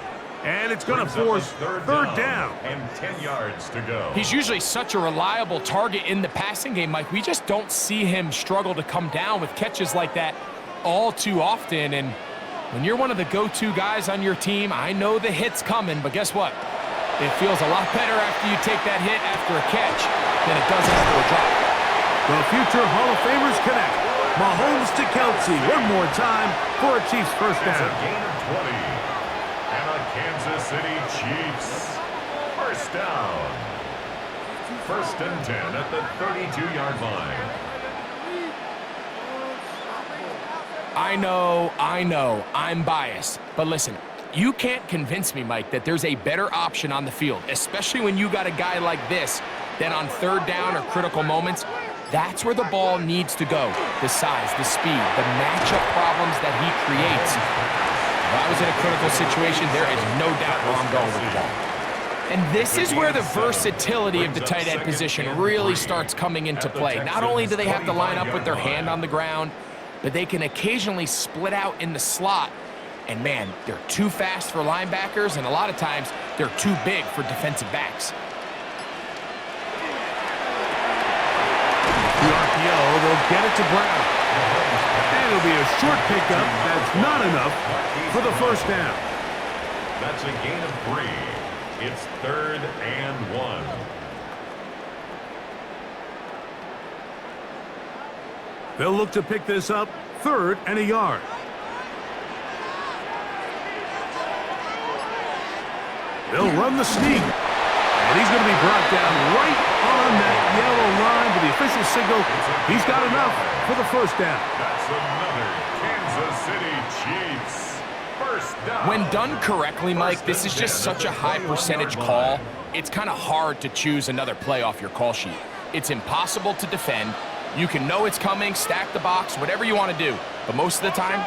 And it's going to force third down. And 10 yards to go. He's usually such a reliable target in the passing game, Mike. We just don't see him struggle to come down with catches like that all too often. And when you're one of the go-to guys on your team, I know the hit's coming, but guess what? It feels a lot better after you take that hit after a catch than it does after a drop. The future Hall of Famers connect. Mahomes to Kelsey one more time for a Chiefs first down. It's a gain of 20. And a Kansas City Chiefs first down. First and 10 at the 32-yard line. I know, I'm biased. But listen, you can't convince me, Mike, that there's a better option on the field, especially when you got a guy like this, than on third down or critical moments. That's where the ball needs to go. The size, the speed, the matchup problems that he creates. If I was in a critical situation, there is no doubt where I'm going with the ball. And this is where the versatility of the tight end position really starts coming into play. Not only do they have to line up with their hand on the ground, but they can occasionally split out in the slot. And man, they're too fast for linebackers, and a lot of times they're too big for defensive backs. The RPO, they'll get it to Brown. And it'll be a short pickup. That's not enough for the first down. That's a gain of 3. It's third and 1. They'll look to pick this up third and a yard. They'll run the sneak. And he's going to be brought down right on that yellow line, but the official signal, he's got enough for the first down. That's another Kansas City Chiefs first down. When done correctly, Mike, this is just such a high percentage call. It's kind of hard to choose another play off your call sheet. It's impossible to defend. You can know it's coming, stack the box, whatever you want to do. But most of the time,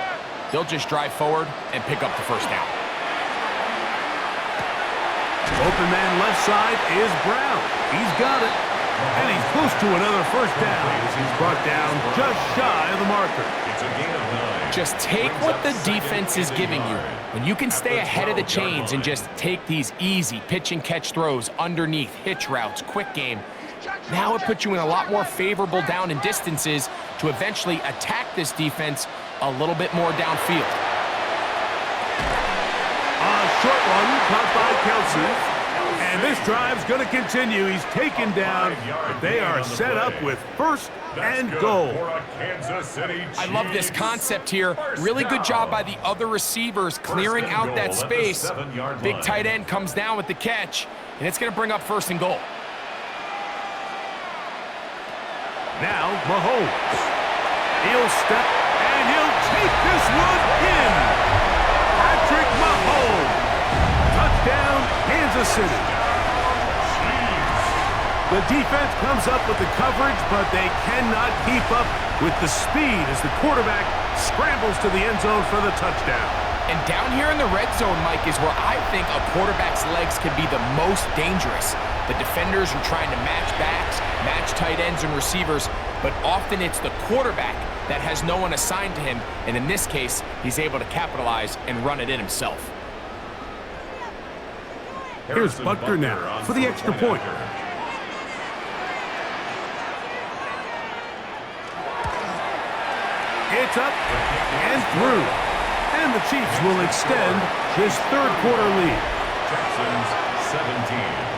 they'll just drive forward and pick up the first down. Open man left side is Brown. He's got it. And he's close to another first down as he's brought down just shy of the marker. It's a gain of 9. Just take what the defense is giving you. When you can stay ahead of the chains and just take these easy pitch and catch throws underneath, hitch routes, quick game, now it puts you in a lot more favorable down and distances to eventually attack this defense a little bit more downfield. Short one caught by Kelsey. And this drive's going to continue. He's taken down. But they are set up with first and goal. I love this concept here. Really good job by the other receivers clearing out that space. Big tight end comes down with the catch, and it's going to bring up first and goal. Now Mahomes. He'll step, and he'll take this one in. Patrick Mahomes. Touchdown, Kansas City. The defense comes up with the coverage, but they cannot keep up with the speed as the quarterback scrambles to the end zone for the touchdown. And down here in the red zone, Mike, is where I think a quarterback's legs can be the most dangerous. The defenders are trying to match backs, match tight ends and receivers, but often it's the quarterback that has no one assigned to him, and in this case, he's able to capitalize and run it in himself. Here's Butker now for the extra point. It's up and through. And the Chiefs will extend this third quarter lead. Texans 17.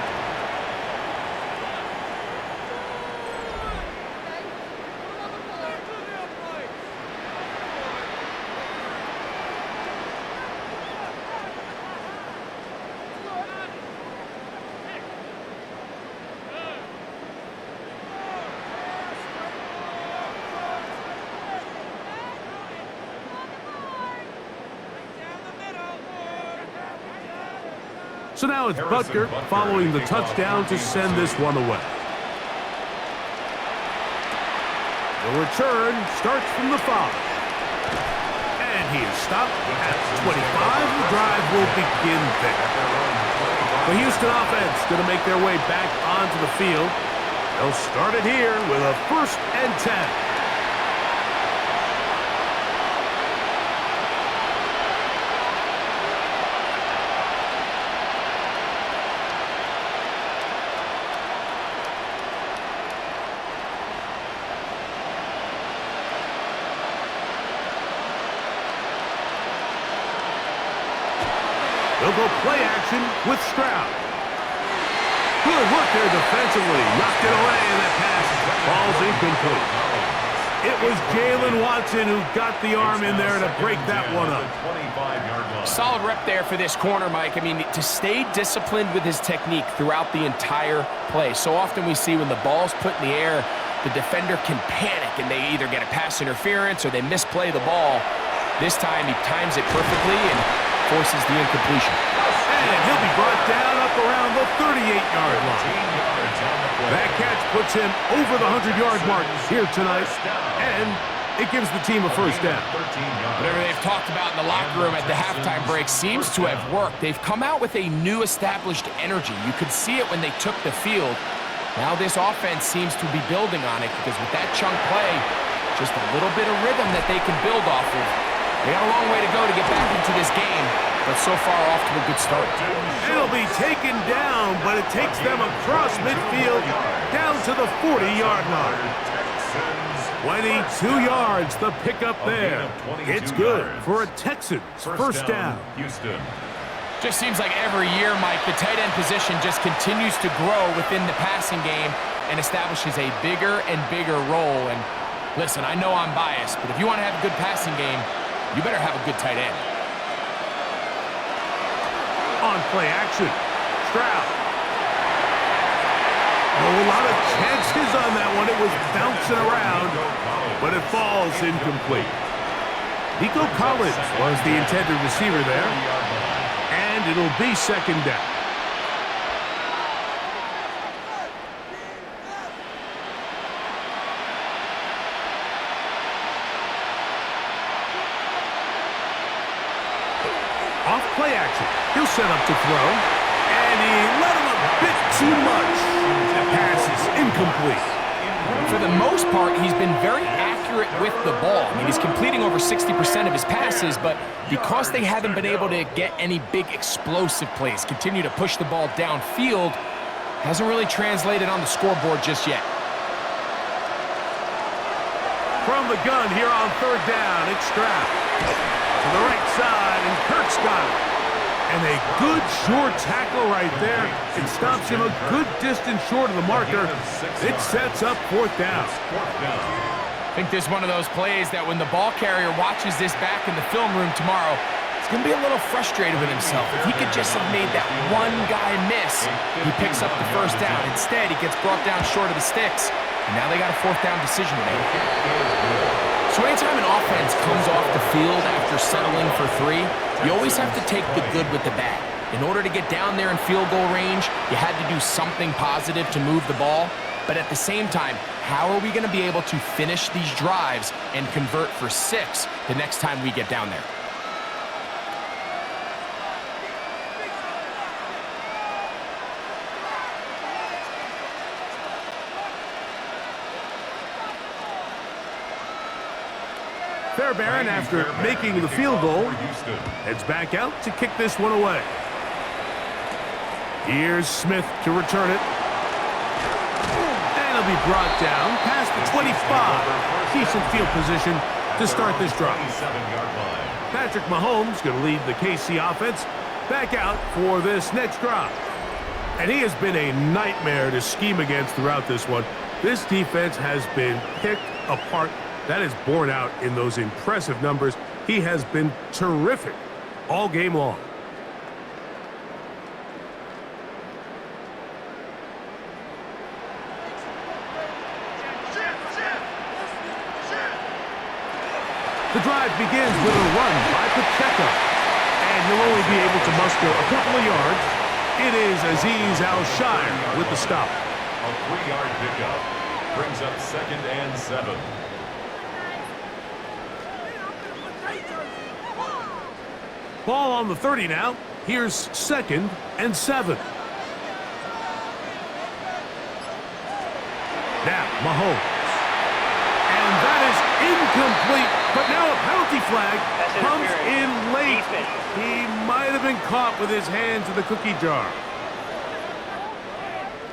So now it's Butker following the touchdown to send this one away. The return starts from the 5. And he is stopped at 25. The drive will begin there. The Houston offense going to make their way back onto the field. They'll start it here with a 1st and 10. They'll go play action with Stroud. Good work there defensively. Knocked it away, and that pass falls incomplete. It was Jalen Watson who got the arm in there to break that one up. Solid rep there for this corner, Mike. I mean, to stay disciplined with his technique throughout the entire play. So often we see when the ball's put in the air, the defender can panic, and they either get a pass interference or they misplay the ball. This time, he times it perfectly and forces the incompletion. And he'll be brought down up around the 38-yard line. That catch puts him over the 100-yard mark here tonight, and it gives the team a first down. Whatever they've talked about in the locker room at the halftime break seems to have worked. They've come out with a new established energy. You could see it when they took the field. Now this offense seems to be building on it because with that chunk play, just a little bit of rhythm that they can build off of. They got a long way to go to get back into this game, but so far off to a good start. It'll be taken down, but it takes them across midfield down to the 40-yard line. 22 yards, the pickup there. It's good for a Texans first down. Houston. Just seems like every year, Mike, the tight end position just continues to grow within the passing game and establishes a bigger and bigger role. And listen, I know I'm biased, but if you want to have a good passing game, you better have a good tight end. On play action, Stroud. Oh, a lot of chances on that one. It was bouncing around, but it falls incomplete. Nico Collins was the intended receiver there, and it'll be second down. Off play action. He'll set up to throw, and he let him a bit too much. That pass is incomplete. For the most part, he's been very accurate with the ball. I mean, he's completing over 60% of his passes, but because they haven't been able to get any big explosive plays, continue to push the ball downfield, hasn't really translated on the scoreboard just yet. From the gun here on third down, it's Stroud. To the right side, and Kirk's got it. And a good short tackle right there. It stops him a good distance short of the marker. It sets up fourth down. I think this is one of those plays that when the ball carrier watches this back in the film room tomorrow, he's going to be a little frustrated with himself. If he could just have made that one guy miss, he picks up the first down. Instead, he gets brought down short of the sticks, and now they got a fourth down decision to make. So anytime an offense comes off the field after settling for three, you always have to take the good with the bad. In order to get down there in field goal range, you had to do something positive to move the ball. But at the same time, how are we going to be able to finish these drives and convert for 6 the next time we get down there? Fairbairn, after making the field goal, heads back out to kick this one away. Here's Smith to return it. And he'll be brought down past the 25. Decent field position to start this drive. Patrick Mahomes going to lead the KC offense back out for this next drive. And he has been a nightmare to scheme against throughout this one. This defense has been picked apart. That is borne out in those impressive numbers. He has been terrific all game long. The drive begins with a run by Pacheco, and he'll only be able to muster a couple of yards. It is Azeez Al-Shire with the stop. A 3-yard pickup brings up 2nd and 7. Ball on the 30 now. Here's 2nd and 7. Now, Mahomes. And that is incomplete. But now a penalty flag comes in late. He might have been caught with his hands in the cookie jar.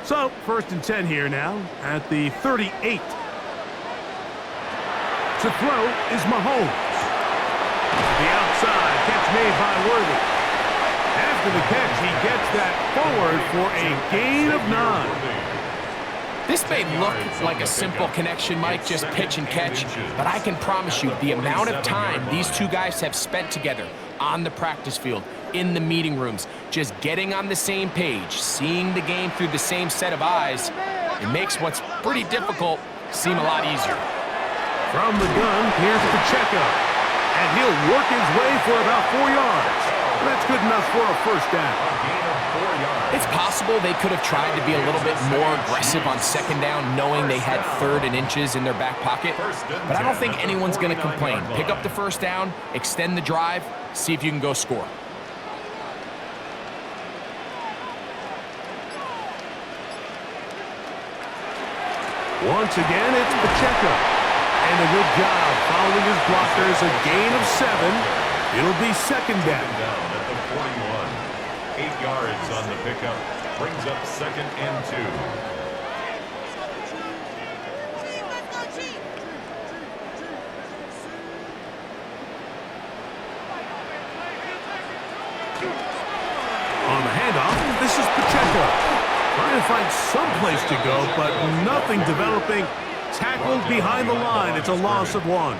So, 1st and 10 here now at the 38. To throw is Mahomes. The outside, catch made by Worthy. After the catch, he gets that forward for a gain of 9. This may look like a simple connection, Mike, just pitch and catch, but I can promise you the amount of time these two guys have spent together on the practice field, in the meeting rooms, just getting on the same page, seeing the game through the same set of eyes, it makes what's pretty difficult seem a lot easier. From the gun, here's Pacheco. And he'll work his way for about 4 yards. That's good enough for a first down. It's possible they could have tried to be a little bit more aggressive on 2nd down, knowing they had 3rd and inches in their back pocket. But I don't think anyone's going to complain. Pick up the first down, extend the drive, see if you can go score. Once again, it's Pacheco. And a good job following his blockers, a gain of 7. It'll be 2nd down. At the 41. 8 yards on the pickup. Brings up 2nd and 2. On the handoff, this is Pacheco. Trying to find some place to go, but nothing developing. Tackled behind the line. It's a loss of 1.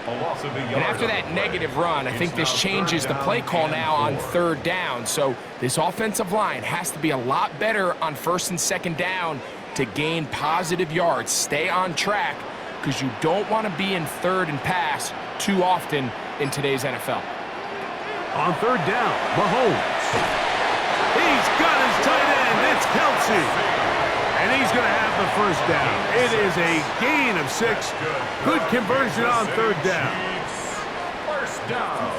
A loss of a yard. And after that negative run, I think this changes the play call now on 3rd down. So this offensive line has to be a lot better on 1st and 2nd down to gain positive yards. Stay on track because you don't want to be in 3rd and pass too often in today's NFL. On 3rd down, Mahomes. He's got his tight end. It's Kelsey. And he's going to have the 1st down. It is a gain of 6. Good conversion on 3rd down.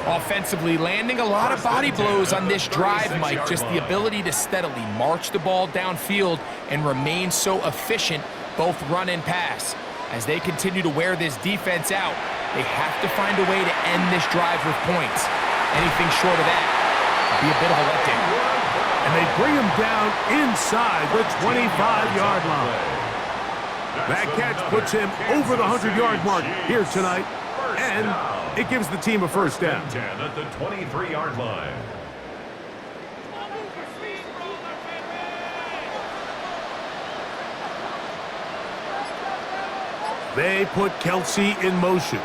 Offensively, landing a lot of body blows on this drive, Mike. Just the ability to steadily march the ball downfield and remain so efficient, both run and pass. As they continue to wear this defense out, they have to find a way to end this drive with points. Anything short of that would be a bit of a letdown. And they bring him down inside the 25-yard line. That catch puts him over the 100-yard mark here tonight, and it gives the team a 1st down. 10 at the 23-yard line. They put Kelsey in motion.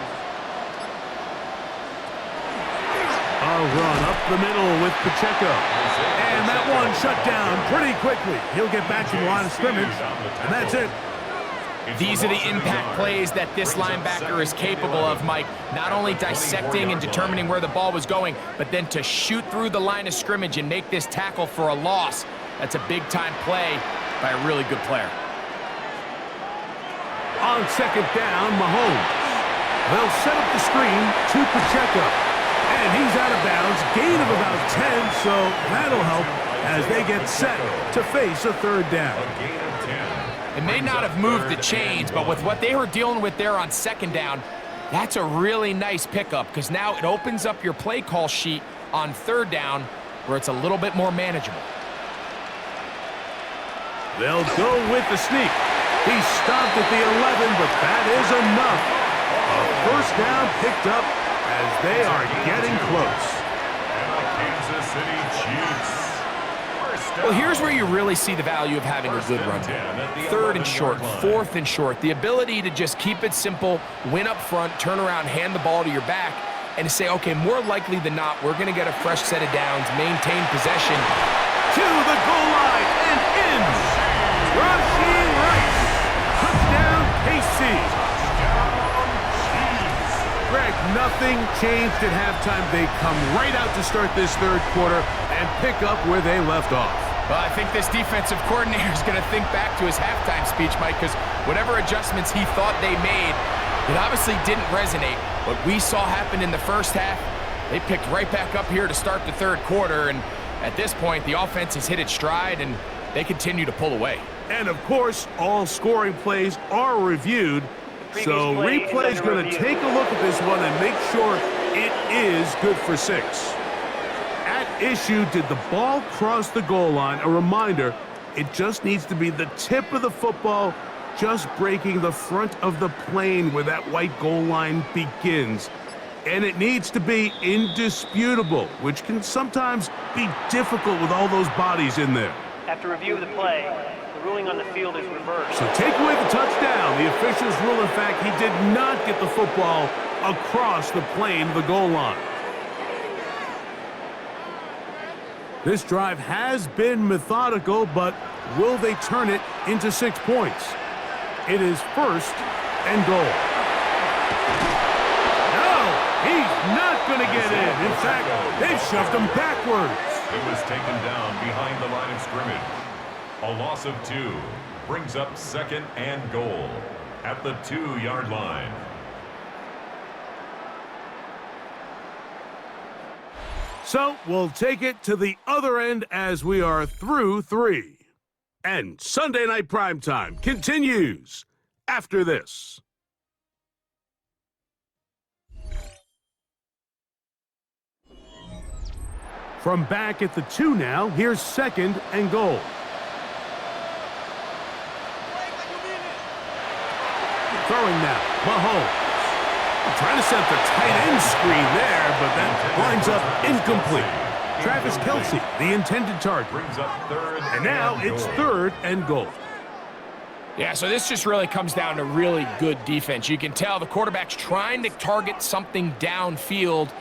A run up the middle with Pacheco. And that one shut down pretty quickly. He'll get back to the line of scrimmage, and that's it. These are the impact plays that this linebacker is capable of, Mike. Not only dissecting and determining where the ball was going, but then to shoot through the line of scrimmage and make this tackle for a loss. That's a big-time play by a really good player. On 2nd down, Mahomes. They'll set up the screen to Pacheco. And he's out of bounds, gain of about 10, so that'll help as they get set to face a 3rd down. A gain of 10. It may not have moved the chains, but with what they were dealing with there on 2nd down, that's a really nice pickup because now it opens up your play call sheet on 3rd down where it's a little bit more manageable. They'll go with the sneak. He stopped at the 11, but that is enough. A 1st down picked up as they are getting close. And the Kansas City Chiefs. Well, here's where you really see the value of having a good run. 3rd and short, 4th and short. The ability to just keep it simple, win up front, turn around, hand the ball to your back, and to say, okay, more likely than not, we're going to get a fresh set of downs, maintain possession. To the goal line and in. Rasheen Rice. Touchdown, KC. Greg, nothing changed at halftime. They come right out to start this 3rd quarter and pick up where they left off. Well, I think this defensive coordinator is going to think back to his halftime speech, Mike, because whatever adjustments he thought they made, it obviously didn't resonate. What we saw happen in the 1st half, they picked right back up here to start the 3rd quarter, and at this point, the offense has hit its stride, and they continue to pull away. And, of course, all scoring plays are reviewed. So replay's going to take a look at this one and make sure it is good for 6. At issue, did the ball cross the goal line? A reminder, it just needs to be the tip of the football just breaking the front of the plane where that white goal line begins. And it needs to be indisputable, which can sometimes be difficult with all those bodies in there. After review of the play, the ruling on the field is reversed. So take away the touchdown. The officials rule, in fact, he did not get the football across the plane of the goal line. This drive has been methodical, but will they turn it into 6 points? It is 1st and goal. No, he's not going to get in. In fact, they've shoved him backwards. He was taken down behind the line of scrimmage. A loss of 2 brings up 2nd and goal at the 2-yard line. So we'll take it to the other end as we are through 3. And Sunday Night Primetime continues after this. From back at the 2 now, here's 2nd and goal. Throwing now, Mahomes. Trying to set the tight end screen there, but that winds up incomplete. Travis Kelce, the intended target. Brings up 3rd And now it's goal. 3rd and goal. Yeah, so this just really comes down to really good defense. You can tell the quarterback's trying to target something downfield,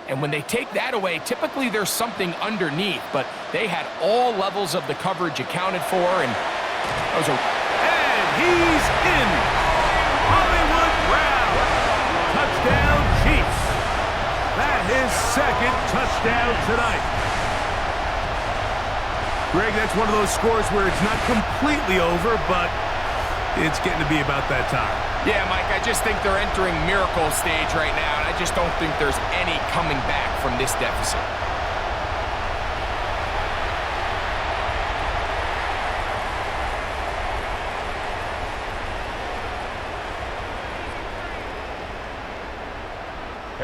and when they take that away, typically there's something underneath, but they had all levels of the coverage accounted for, and that was a... And he's in! Hollywood Brown! Touchdown, Chiefs! That is second touchdown tonight. Greg, that's one of those scores where it's not completely over, but it's getting to be about that time. Yeah, Mike, I just think they're entering miracle stage right now, and I just don't think there's any coming back from this deficit.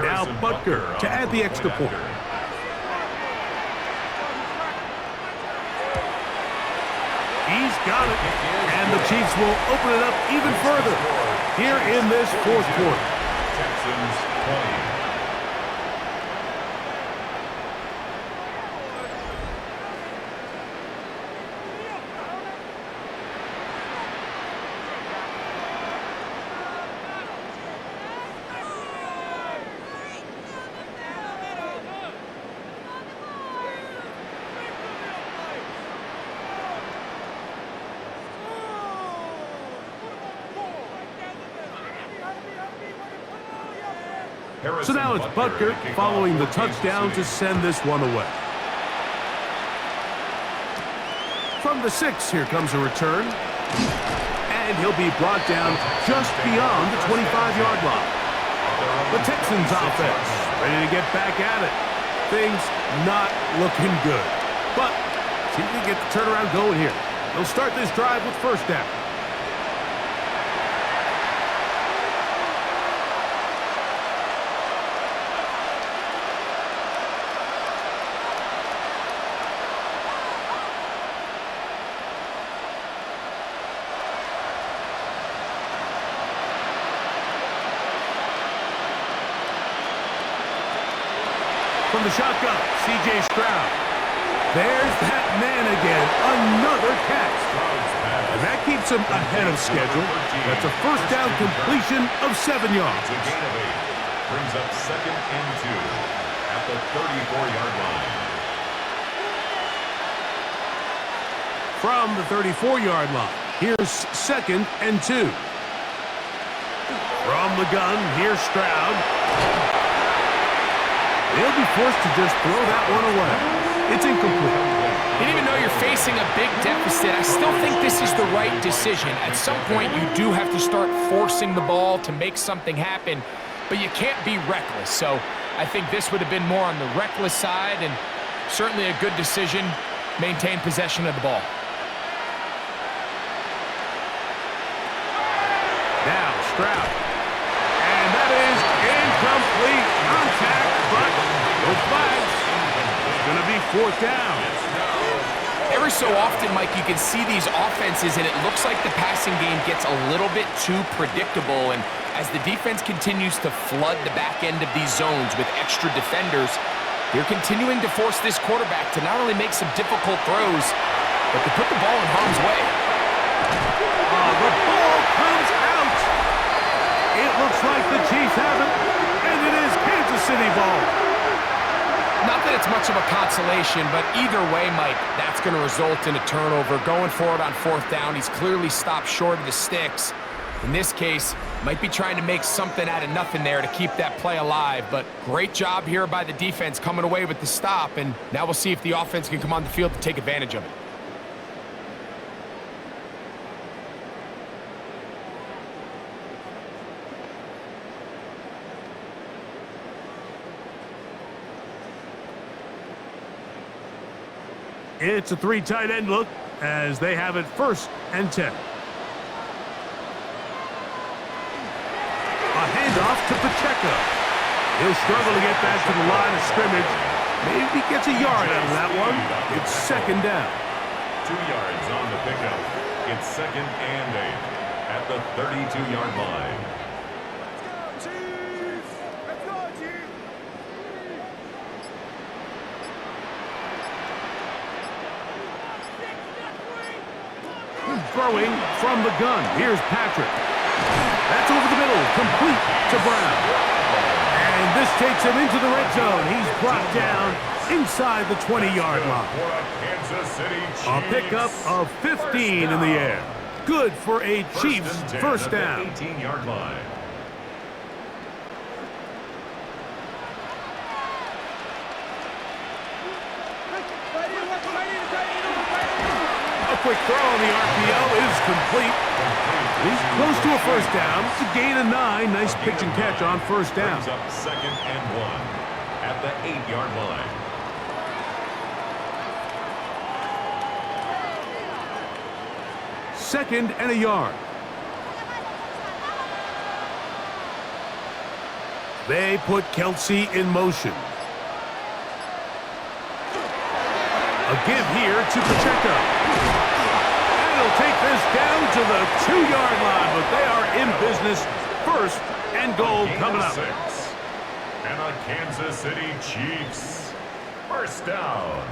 Now Butker to add the extra point. He's got it, and the Chiefs will open it up even further here in this fourth quarter. Texans 20. So now it's Butker following the touchdown to send this one away. From the 6, here comes a return. And he'll be brought down just beyond the 25-yard line. The Texans offense ready to get back at it. Things not looking good. But see if we can get the turnaround going here. They'll start this drive with first down. From the shotgun, C.J. Stroud. There's that man again, another catch. And that keeps him ahead of schedule. That's a first down completion of 7 yards. It's a gain of 8. Brings up 2nd and 2 at the 34-yard line. From the 34-yard line, here's 2nd and 2. From the gun, here's Stroud. They'll be forced to just throw that one away. It's incomplete. And even though you're facing a big deficit, I still think this is the right decision. At some point, you do have to start forcing the ball to make something happen, but you can't be reckless. So I think this would have been more on the reckless side, and certainly a good decision. Maintain possession of the ball. Now Stroud. And that is incomplete contact, but no flags. It's going to be 4th down. Every so often, Mike, you can see these offenses, and it looks like the passing game gets a little bit too predictable. And as the defense continues to flood the back end of these zones with extra defenders, they're continuing to force this quarterback to not only make some difficult throws, but to put the ball in harm's way. The ball comes out. It looks like the Chiefs have it, and it is Kansas City ball. Not that it's much of a consolation, but either way, Mike, that's going to result in a turnover. Going forward on 4th down, he's clearly stopped short of the sticks. In this case, might be trying to make something out of nothing there to keep that play alive, but great job here by the defense coming away with the stop, and now we'll see if the offense can come on the field to take advantage of it. It's a 3 tight end look as they have it 1st and 10. A handoff to Pacheco. He'll struggle to get that to the line of scrimmage. Maybe he gets a yard out of that one. It's 2nd down. 2 yards on the pickup. It's 2nd and 8 at the 32-yard line. throwing from the gun. Here's Patrick. That's over the middle, complete to Brown. And this takes him into the red zone. He's brought down inside the 20-yard line. A pickup of 15 in the air. Good for a Chiefs first down. 18-yard line. A quick throw on the RPO is complete. He's close to a first down. It's a gain of 9. Nice pitch and catch on first down. Brings up 2nd and 1 at the 8-yard line. Second and a yard. They put Kelsey in motion. A give here to Pacheco. And he'll take this down to the 2-yard line, but they are in business. First and goal coming up. 6. And the Kansas City Chiefs. First down.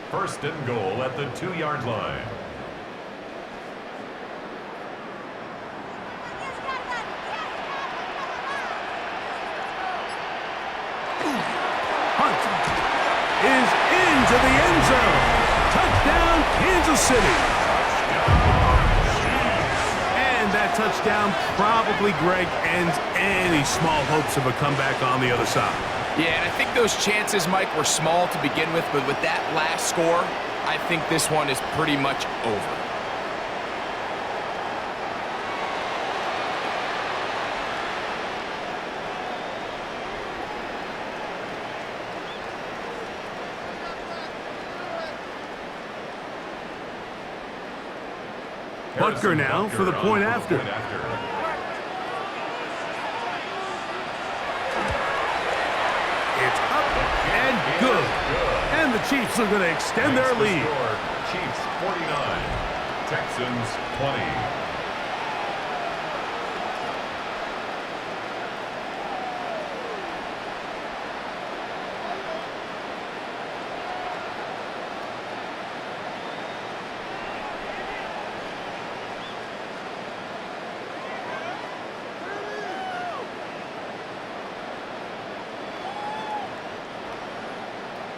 First and goal at the 2-yard line. Is into the end zone. Touchdown, Kansas City. And that touchdown probably, Greg, ends any small hopes of a comeback on the other side. Yeah, and I think those chances, Mike, were small to begin with, but with that last score, I think this one is pretty much over. Butker now for the point after. It's up and good. And the Chiefs are going to extend their lead. Chiefs 49, Texans 20.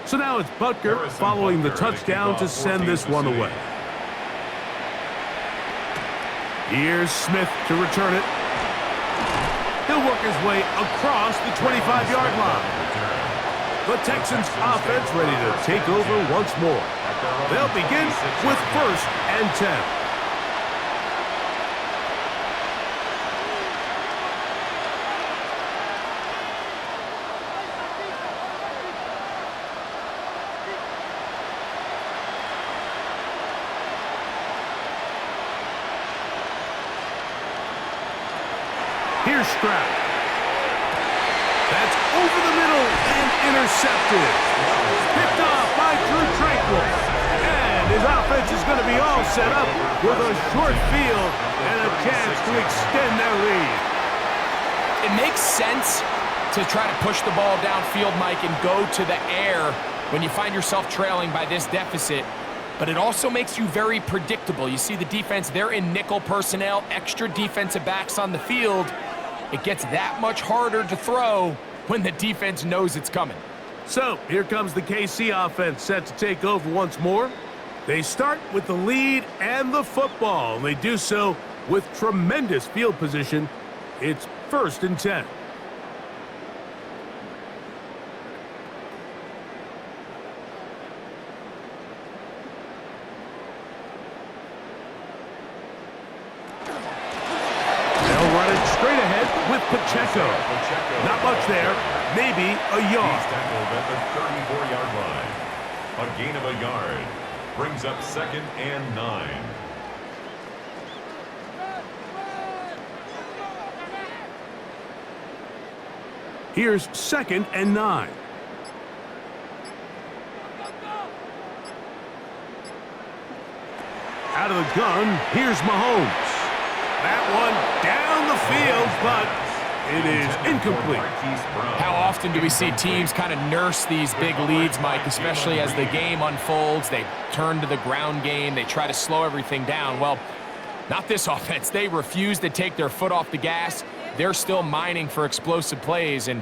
So now it's Butker following the touchdown to send this one away. Here's Smith to return it. He'll work his way across the 25-yard line. The Texans offense ready to take over once more. They'll begin with first and 10. Here's Stroud. That's over the middle and intercepted. Picked off by Drew Tranquil. And his offense is going to be all set up with a short field and a chance to extend their lead. It makes sense to try to push the ball downfield, Mike, and go to the air when you find yourself trailing by this deficit. But it also makes you very predictable. You see the defense, they're in nickel personnel, extra defensive backs on the field. It gets that much harder to throw when the defense knows it's coming. So here comes the KC offense set to take over once more. They start with the lead and the football. They do so with tremendous field position. It's first and 10. Pacheco. Not much there. Maybe a yard. He's tackled at the 34-yard line. A gain of a yard. Brings up 2nd and 9. Here's 2nd and 9. Out of the gun, here's Mahomes. That one down the field, but It is incomplete. How often do we see teams kind of nurse these big leads, Mike, especially as the game unfolds? They turn to the ground game. They try to slow everything down. Well, not this offense. They refuse to take their foot off the gas. They're still mining for explosive plays, and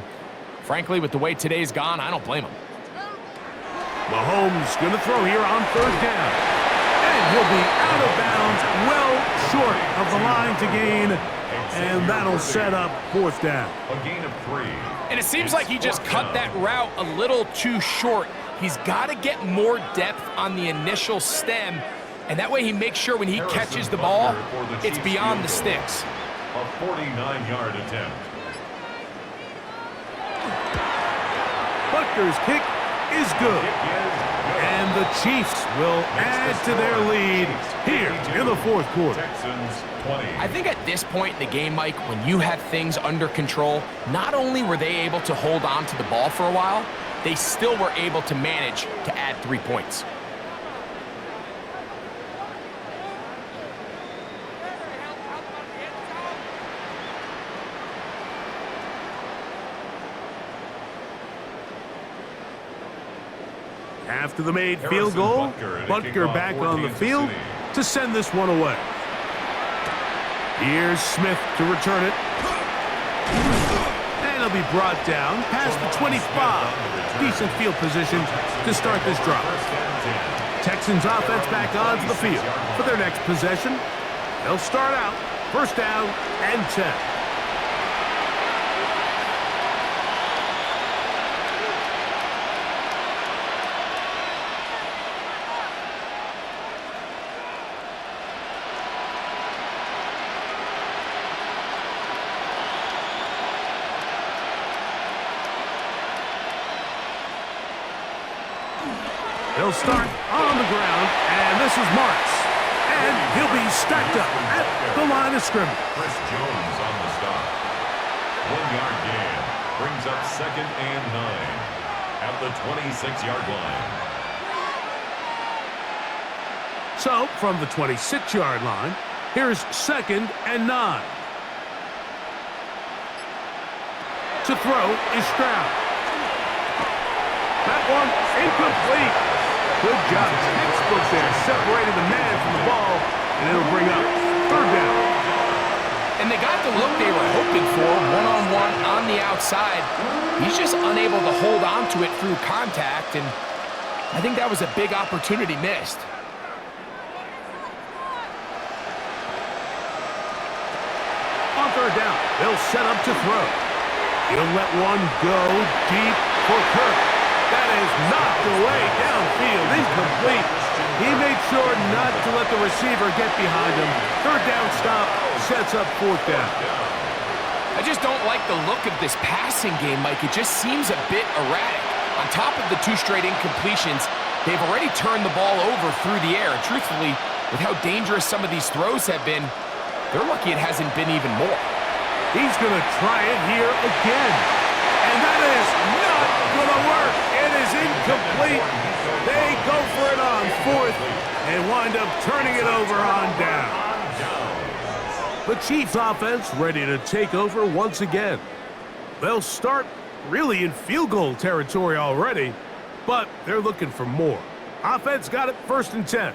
frankly, with the way today's gone, I don't blame them. Mahomes going to throw here on third down. And he'll be out of bounds, well short of the line to gain, and that'll set up fourth down. A gain of 3. And it seems like he just cut that route a little too short. He's got to get more depth on the initial stem, and that way he makes sure when he catches the ball, it's beyond the sticks. A 49-yard attempt. Butker's kick is good. And the Chiefs will add to their lead here in the fourth quarter. Texans 20. I think at this point in the game, Mike, when you have things under control, not only were they able to hold on to the ball for a while, they still were able to manage to add 3 points. After the made field goal, Butker back on the field to send this one away. Here's Smith to return it. And he'll be brought down past the 25. Decent field position to start this drive. Texans offense back onto the field for their next possession. They'll start out first down and 10. He'll start on the ground, and this is Marks. And he'll be stacked up at the line of scrimmage. Chris Jones on the stop. 1-yard gain. Brings up second and 9 at the 26-yard line. So, from the 26-yard line, here's second and 9. To throw is Stroud. That one incomplete. Good job. Textbook there, separating the man from the ball, and it'll bring up third down. And they got the look they were hoping for, one-on-one on the outside. He's just unable to hold on to it through contact, and I think that was a big opportunity missed. On third down, they'll set up to throw. He'll let one go deep for Kirk. That is knocked away downfield, incomplete. He made sure not to let the receiver get behind him. Third down stop sets up fourth down. I just don't like the look of this passing game, Mike. It just seems a bit erratic. On top of the 2 straight incompletions, they've already turned the ball over through the air. And truthfully, with how dangerous some of these throws have been, they're lucky it hasn't been even more. He's going to try it here again. And that is not going to work. It is incomplete. They go for it on fourth and wind up turning it over on down. The Chiefs offense ready to take over once again. They'll start really in field goal territory already, but they're looking for more. Offense got it first and 10.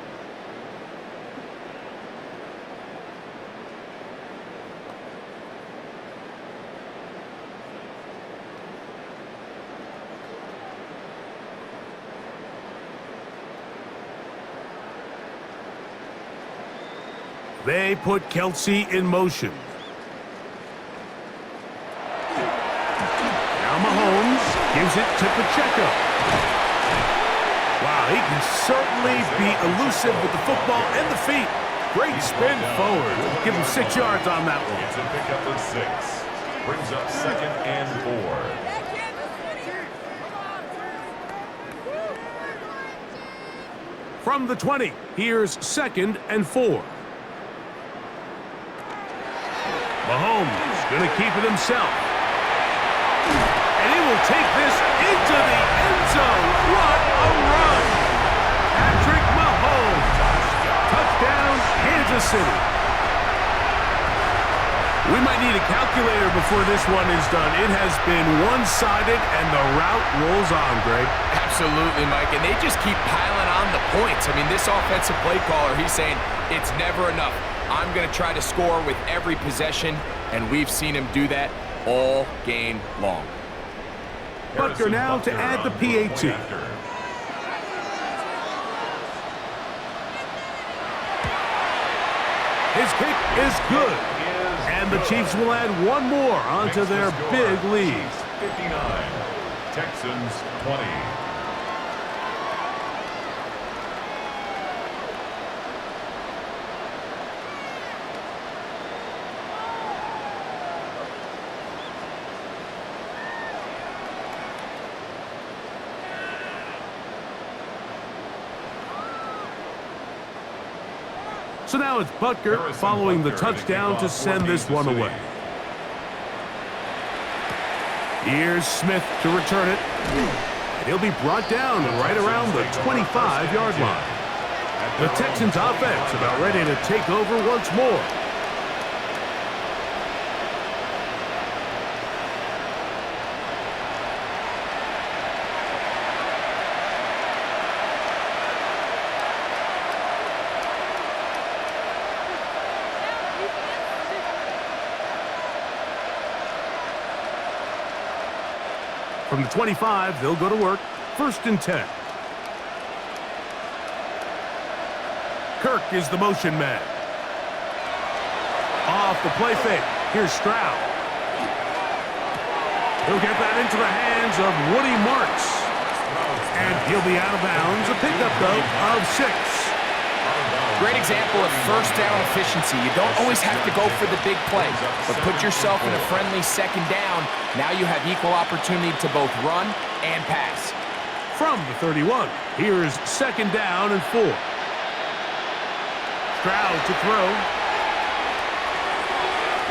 They put Kelce in motion. Now Mahomes gives it to Pacheco. Wow, he can certainly be elusive with the football and the feet. Great spin forward. Give him 6 yards on that one. It's a pickup of 6. Brings up second and 4. From the 20, here's second and 4. Mahomes going to keep it himself. And he will take this into the end zone. What a run! Patrick Mahomes. Touchdown, Kansas City. We might need a calculator before this one is done. It has been one-sided, and the route rolls on, Greg. Absolutely, Mike, and they just keep piling on the points. I mean, this offensive play caller, he's saying it's never enough. I'm going to try to score with every possession, and we've seen him do that all game long. Butker now to add the PAT. His kick is good. And the Chiefs will add one more onto their big lead. 59, Texans 20. So now it's Butker following the touchdown to send this one away. Here's Smith to return it. He'll be brought down right around the 25-yard line. The Texans offense about ready to take over once more. From the 25, they'll go to work. 1st and 10. Kirk is the motion man. Off the play fake. Here's Stroud. He'll get that into the hands of Woody Marks. And he'll be out of bounds. A pickup, though, of 6. Great example of first down efficiency. You don't always have to go for the big play, but put yourself in a friendly 2nd down. Now you have equal opportunity to both run and pass. From the 31, here's 2nd down and 4. Stroud to throw.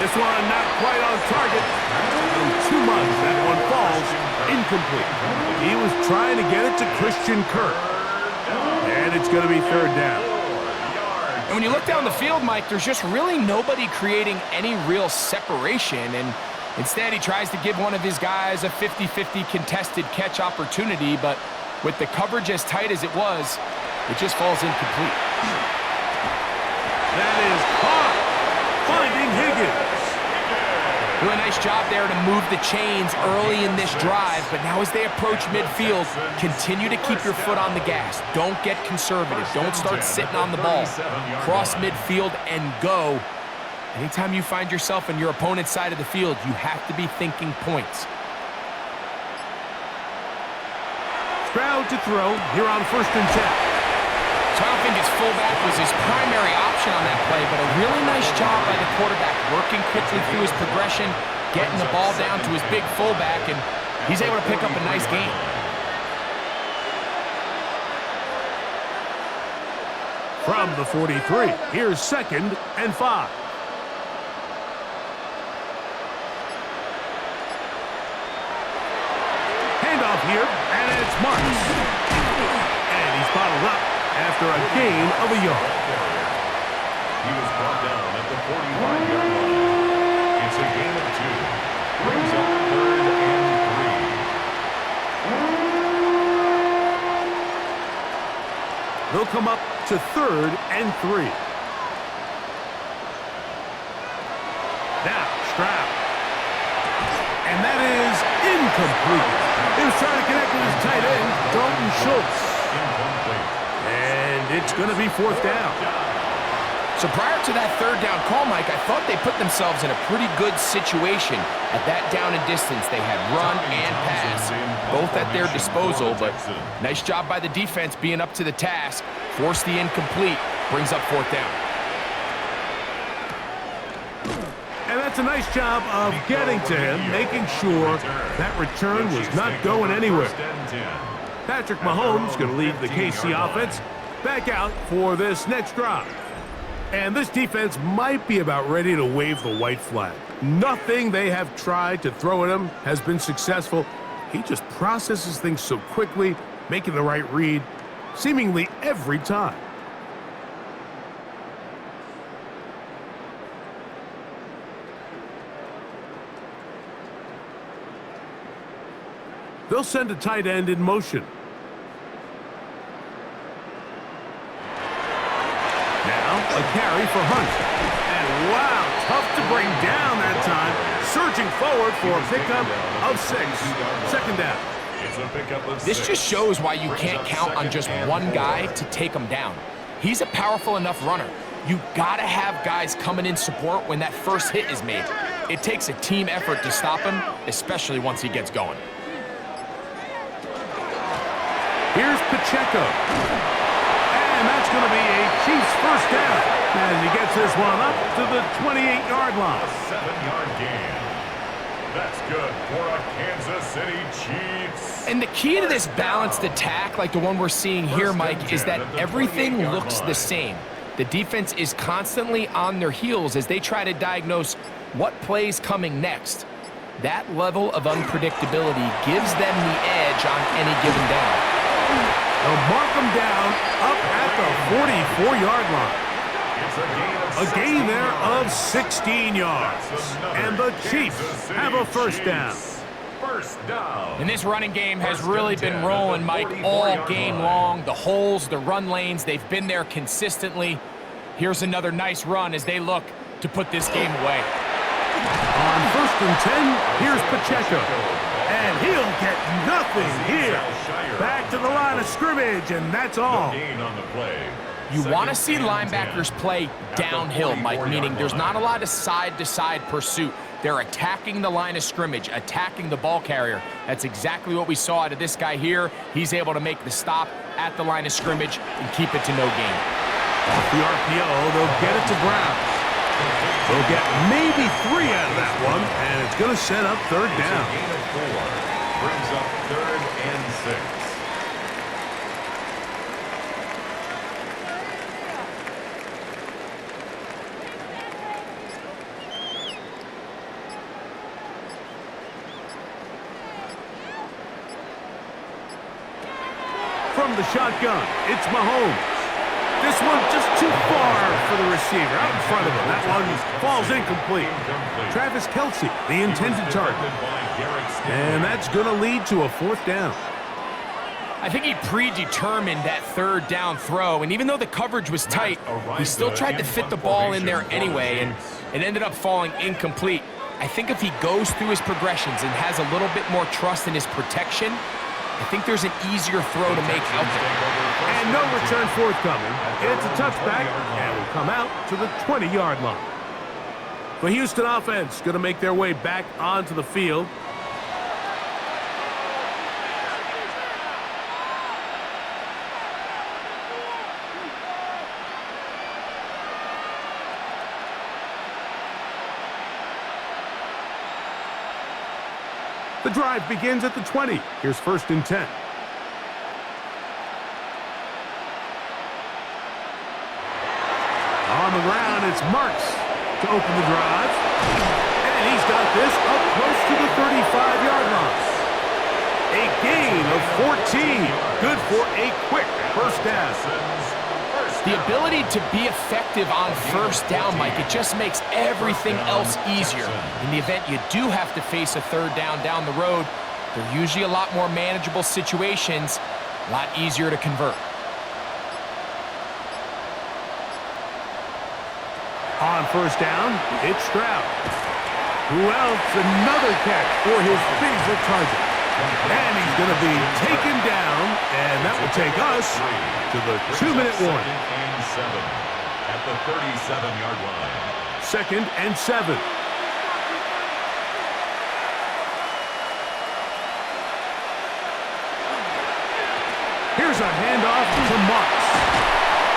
This one not quite on target. Too much. That one falls incomplete. He was trying to get it to Christian Kirk. And it's going to be 3rd down. And when you look down the field, Mike, there's just really nobody creating any real separation. And instead, he tries to give one of his guys a 50-50 contested catch opportunity. But with the coverage as tight as it was, it just falls incomplete. That is caught. Finding Higgins. Really nice job there to move the chains early in this drive, but now as they approach midfield, continue to keep your foot on the gas. Don't get conservative. Don't start sitting on the ball. Cross midfield and go. Anytime you find yourself on your opponent's side of the field, you have to be thinking points. Stroud to throw here on 1st and 10. So I don't think his fullback was his primary option on that play, but a really nice job by the quarterback, working quickly through his progression, getting the ball down to his big fullback, and he's able to pick up a nice gain. From the 43, here's 2nd and 5. Handoff here, and it's Marks. And he's bottled up after a gain of a yard. He was brought down at the 45-yard line. It's a gain of 2. Brings up 3rd and 3. They'll come up to 3rd and 3. Now, Stroud. And that is incomplete. He was trying to connect with his tight end, Dalton Schultz. Incomplete. And it's going to be 4th down. So prior to that 3rd down call, Mike, I thought they put themselves in a pretty good situation. At that down and distance, they had run and pass, both at their disposal, but nice job by the defense being up to the task. Forced the incomplete, brings up 4th down. And that's a nice job of getting to him, making sure that return was not going anywhere. Patrick Mahomes going to lead the KC offense back out for this next drive. And this defense might be about ready to wave the white flag. Nothing they have tried to throw at him has been successful. He just processes things so quickly, making the right read, seemingly every time. They'll send a tight end in motion. Now a carry for Hunt. And wow, tough to bring down that time. Surging forward for a pickup of 6. Second down. It's a pickup of 6. This just shows why you can't count on just one guy to take him down. He's a powerful enough runner. You gotta have guys coming in support when that first hit is made. It takes a team effort to stop him, especially once he gets going. Here's Pacheco. And that's going to be a Chiefs first down. And he gets this one up to the 28-yard line. A 7-yard gain. That's good for a Kansas City Chiefs. And the key to this balanced attack, like the one we're seeing here, Mike, is that everything looks the same. The defense is constantly on their heels as they try to diagnose what play's coming next. That level of unpredictability gives them the edge on any given down. They'll mark them down up at the 44-yard line. A gain there of 16 yards. And the Chiefs have a first down. And this running game has really been rolling, Mike, all game long. The holes, the run lanes, they've been there consistently. Here's another nice run as they look to put this game away. On 1st and 10, here's Pacheco. And he'll get nothing here. Back to the line of scrimmage, and that's all. You want to see linebackers play downhill, Mike, meaning there's not a lot of side-to-side pursuit. They're attacking the line of scrimmage, attacking the ball carrier. That's exactly what we saw out of this guy here. He's able to make the stop at the line of scrimmage and keep it to no gain. Off the RPO, they'll get it to Brown. They'll get maybe 3 out of that one, and it's going to set up 3rd down. Gain of 4 brings up 3rd and 6. From the shotgun, it's Mahomes. This one just too far for the receiver, out in front of him. That one falls incomplete. Travis Kelce, the intended target. And that's going to lead to a 4th down. I think he predetermined that 3rd down throw, and even though the coverage was tight, he still tried to fit the ball in there anyway, and it ended up falling incomplete. I think if he goes through his progressions and has a little bit more trust in his protection, I think there's an easier throw to make out there. And no return forthcoming. It's a touchback, and will come out to the 20-yard line. The Houston offense going to make their way back onto the field. The drive begins at the 20. Here's 1st and 10. On the ground, it's Marks to open the drive. And he's got this up close to the 35-yard line. A gain of 14. Good for a quick first down. The ability to be effective on 1st down, Mike, it just makes everything else easier. In the event you do have to face a 3rd down the road, they're usually a lot more manageable situations, a lot easier to convert. On 1st down, it's Stroud. Who else? Another catch for his favorite target. And he's going to be taken down, and that will take us to the 2-minute warning. At the 37-yard line. 2nd and 7. Here's a handoff to Marks.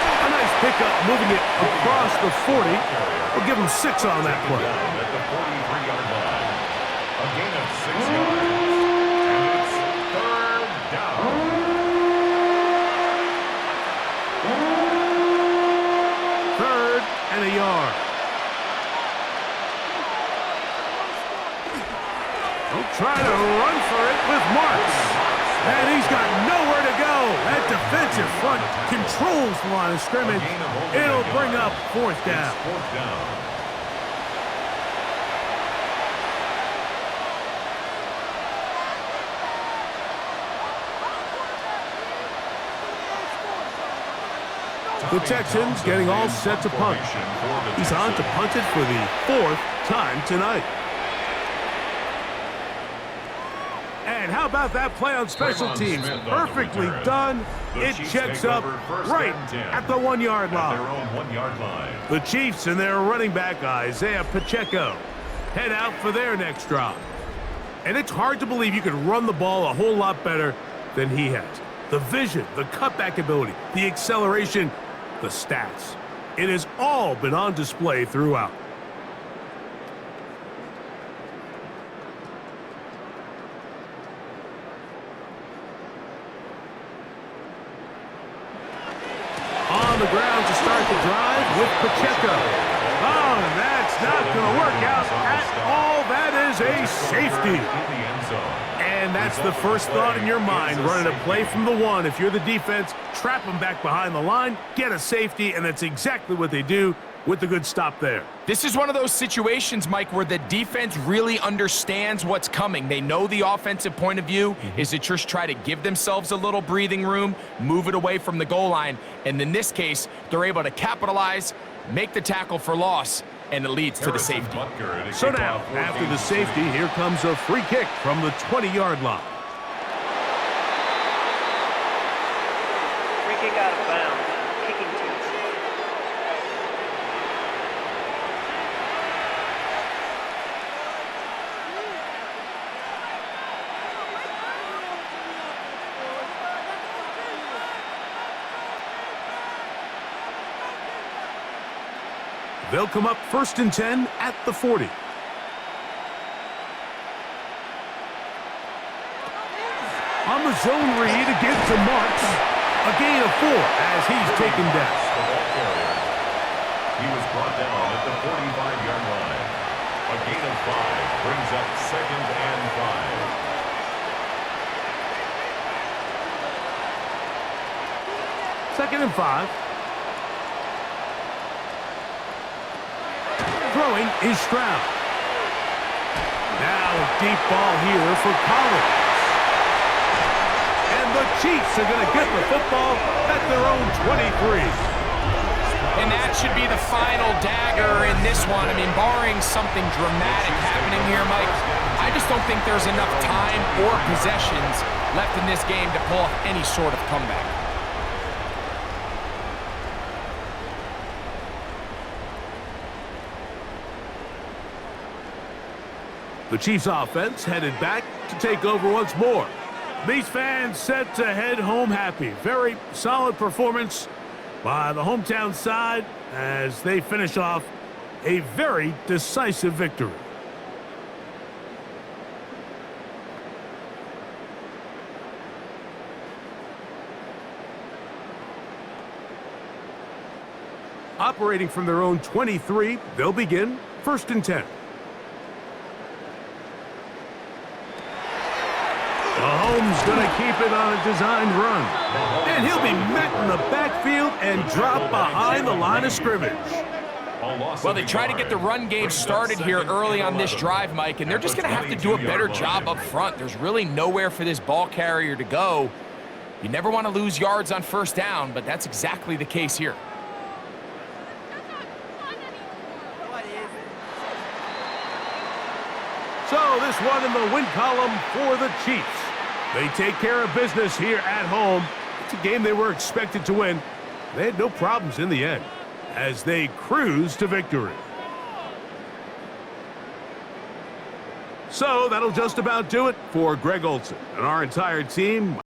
A nice pickup, moving it across the 40. We'll give him 6 on that play. At the 43-yard line. A gain of 6 yards. And it's 3rd down. 3rd and a yard. They'll try to run for it with Marks. And he's got nowhere to go. That defensive front controls the line of scrimmage. It'll bring up 4th down. 4th down. The Texans getting all set to punt. He's on to punt it for the 4th time tonight. And how about that play on special teams? Perfectly done. It checks up right at the 1-yard line. The Chiefs and their running back, Isaiah Pacheco, head out for their next drive. And it's hard to believe you could run the ball a whole lot better than he has. The vision, the cutback ability, the acceleration, the stats. It has all been on display throughout. On the ground to start the drive with Pacheco. Oh, that's not going to work out at all. That is a safety. And that's the first thought in your mind, running a play from the 1. If you're the defense, trap them back behind the line, get a safety, and that's exactly what they do with the good stop there. This is one of those situations, Mike, where the defense really understands what's coming. They know the offensive point of view is to just try to give themselves a little breathing room, move it away from the goal line, and in this case, they're able to capitalize, make the tackle for loss, and it leads to the safety. So now, after the safety, here comes a free kick from the 20-yard line. Free kick out of bounds. Kicking team. They'll come up 1st and 10 at the 40. On the zone read, it gives to Marks. A gain of 4 as he's taken down. He was brought down at the 45-yard line. A gain of 5 brings up 2nd and 5. 2nd and 5. Throwing is Stroud. Now a deep ball here for Collins. And the Chiefs are going to get the football at their own 23. And that should be the final dagger in this one. I mean, barring something dramatic happening here, Mike, I just don't think there's enough time or possessions left in this game to pull off any sort of comeback. The Chiefs offense headed back to take over once more. These fans set to head home happy. Very solid performance by the hometown side as they finish off a very decisive victory. Operating from their own 23, they'll begin 1st and 10. Mahomes going to keep it on a designed run. And he'll be met in the backfield and drop behind the line of scrimmage. Well, they try to get the run game started here early on this drive, Mike, and they're just going to have to do a better job up front. There's really nowhere for this ball carrier to go. You never want to lose yards on 1st down, but that's exactly the case here. So this one in the win column for the Chiefs. They take care of business here at home. It's a game they were expected to win. They had no problems in the end as they cruise to victory. So that'll just about do it for Greg Olsen and our entire team.